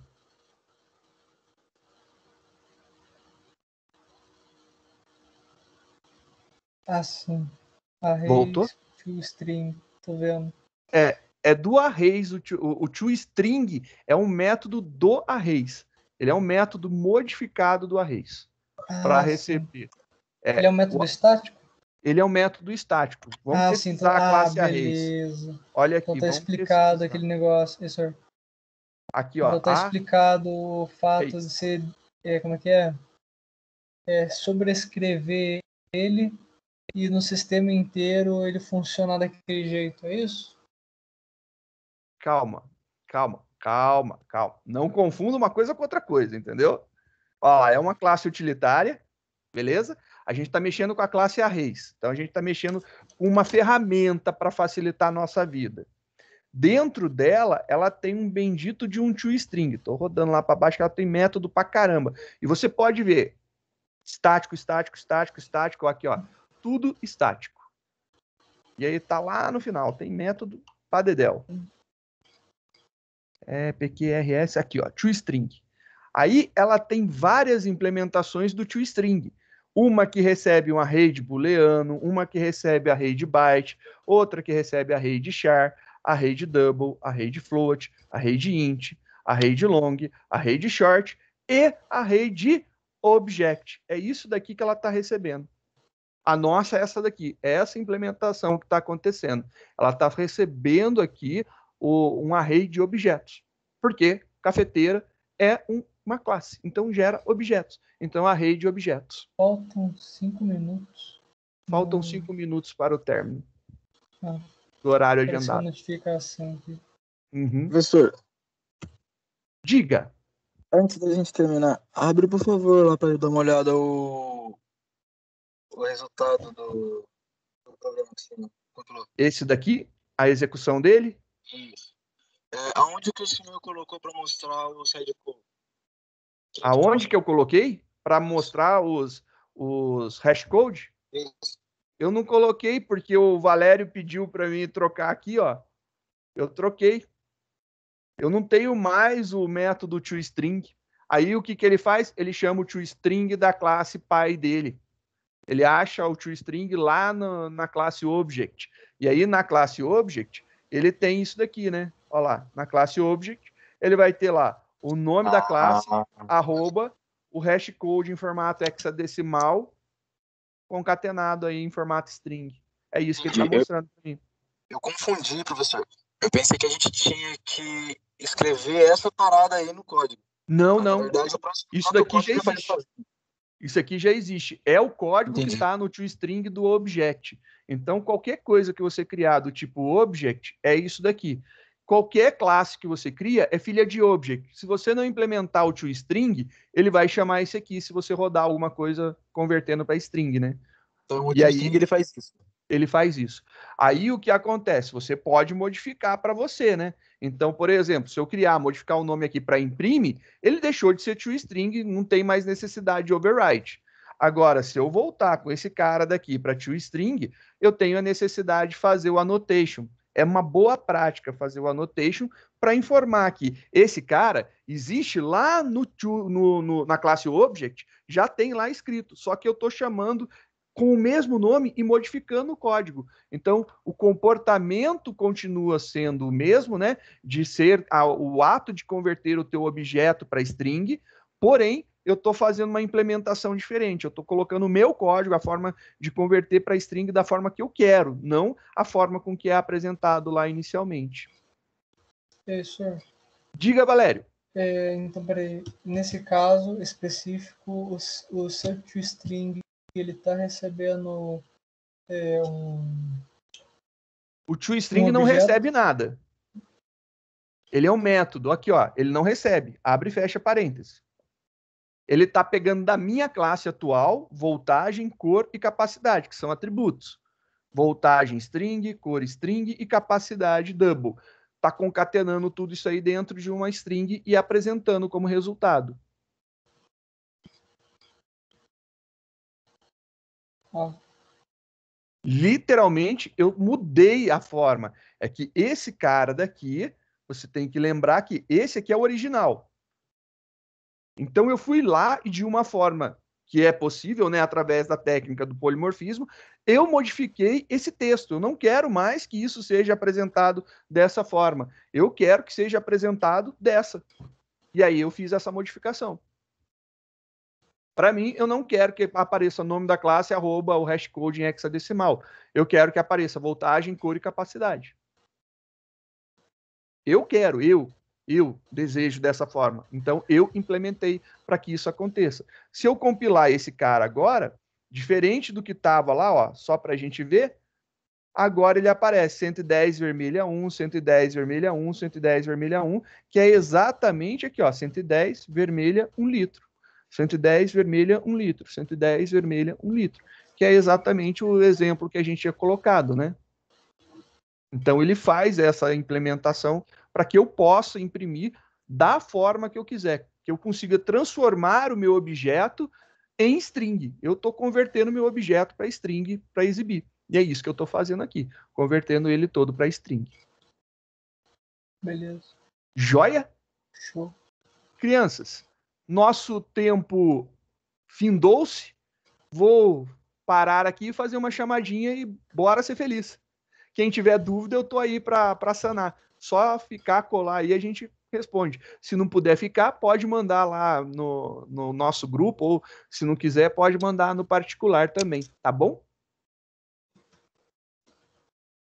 Ah, sim. Arrays, Voltou? toString, tô vendo. É do arrays. O toString é um método do arrays. Ele é um método modificado do arrays para receber. Ele é um método estático? Ele é um método estático. Vamos pesquisar a classe arrays. Beleza. Olha aqui, Então tá vamos explicado pesquisar. aquele negócio. Isso, senhor. Aqui, ó. Então tá explicado o fato arrays. de ser... como é que é? Sobrescrever ele e no sistema inteiro ele funciona daquele jeito, é isso? Calma. Não confunda uma coisa com outra coisa, entendeu? Ó, é uma classe utilitária, beleza? A gente está mexendo com a classe arrays. Então a gente está mexendo com uma ferramenta para facilitar a nossa vida. Dentro dela, ela tem um bendito de um toString. Estou rodando lá para baixo, que ela tem método para caramba. E você pode ver estático, aqui, ó, tudo estático. E aí tá lá no final, tem método para dedéu. PQRS aqui, ó, toString. Aí ela tem várias implementações do toString. Uma que recebe um array de booleano, uma que recebe array de byte, outra que recebe array de char, array de double, array de float, array de int, array de long, array de short e array de object. É isso daqui que ela está recebendo. A nossa é essa daqui, é essa implementação que está acontecendo. Ela está recebendo aqui um array de objetos, porque cafeteira é uma classe, então gera objetos. Então, array de objetos. Faltam 5 minutos. Faltam 5 minutos para o término do horário agendado. Notificação aqui. Professor, diga. Antes da gente terminar, abre, por favor, lá para dar uma olhada o resultado do programa que você compilou. Esse daqui, a execução dele? Isso. Aonde que o senhor colocou para mostrar o sidecode? Aonde que eu coloquei? Para mostrar os hashcode? Isso. Eu não coloquei porque o Valério pediu para mim trocar aqui, ó. Eu troquei. Eu não tenho mais o método toString. Aí o que ele faz? Ele chama o toString da classe pai dele. Ele acha o toString lá na classe Object. E aí na classe Object, ele tem isso daqui, né? Olha lá, na classe Object, ele vai ter lá o nome da classe, arroba, o hashcode em formato hexadecimal, concatenado aí em formato string. É isso que ele está mostrando para mim. Eu confundi, professor. Eu pensei que a gente tinha que escrever essa parada aí no código. Não, Na verdade, isso daqui já existe. Isso aqui já existe. É o código que está no toString do Object. Então, qualquer coisa que você criar do tipo Object, é isso daqui. Qualquer classe que você cria é filha de Object. Se você não implementar o toString, ele vai chamar esse aqui se você rodar alguma coisa convertendo para string, né? Então, o toString ele faz isso. Ele faz isso. Aí o que acontece? Você pode modificar para você, né? Então, por exemplo, se eu modificar o nome aqui para imprime, ele deixou de ser toString, não tem mais necessidade de override. Agora, se eu voltar com esse cara daqui para toString, eu tenho a necessidade de fazer o annotation. É uma boa prática fazer o annotation para informar que esse cara existe lá na classe Object, já tem lá escrito, só que eu estou chamando com o mesmo nome e modificando o código. Então, o comportamento continua sendo o mesmo, né? De ser o ato de converter o teu objeto para string, porém, eu estou fazendo uma implementação diferente. Eu estou colocando o meu código, a forma de converter para string da forma que eu quero, não a forma com que é apresentado lá inicialmente. Isso. Diga, Valério. Então, peraí. Nesse caso específico, o seu toString ele está recebendo O toString não recebe nada. Ele é um método. Aqui, ó. Ele não recebe. Abre e fecha parênteses. Ele está pegando da minha classe atual voltagem, cor e capacidade, que são atributos. Voltagem string, cor string e capacidade double. Está concatenando tudo isso aí dentro de uma string e apresentando como resultado. Literalmente, eu mudei a forma. É que esse cara daqui, você tem que lembrar que esse aqui é o original. Então, eu fui lá e de uma forma que é possível, né, através da técnica do polimorfismo, eu modifiquei esse texto. Eu não quero mais que isso seja apresentado dessa forma. Eu quero que seja apresentado dessa. E aí eu fiz essa modificação. Para mim, eu não quero que apareça o nome da classe arroba o hashcode em hexadecimal. Eu quero que apareça voltagem, cor e capacidade. Eu quero, eu desejo dessa forma. Então, eu implementei para que isso aconteça. Se eu compilar esse cara agora, diferente do que estava lá, ó, só para a gente ver, agora ele aparece 110 vermelha 1, 110 vermelha 1, 110 vermelha 1, que é exatamente aqui, ó, 110 vermelha 1 litro. 110 vermelha 1 litro. 110 vermelha 1 litro. Que é exatamente o exemplo que a gente tinha colocado, né? Então, ele faz essa implementação para que eu possa imprimir da forma que eu quiser, que eu consiga transformar o meu objeto em string. Eu estou convertendo o meu objeto para string para exibir. E é isso que eu estou fazendo aqui, convertendo ele todo para string. Beleza. Joia? Show. Crianças, nosso tempo findou-se. Vou parar aqui e fazer uma chamadinha e bora ser feliz. Quem tiver dúvida, eu tô aí para sanar. Só ficar, colar aí, a gente responde. Se não puder ficar, pode mandar lá no nosso grupo, ou se não quiser, pode mandar no particular também, tá bom?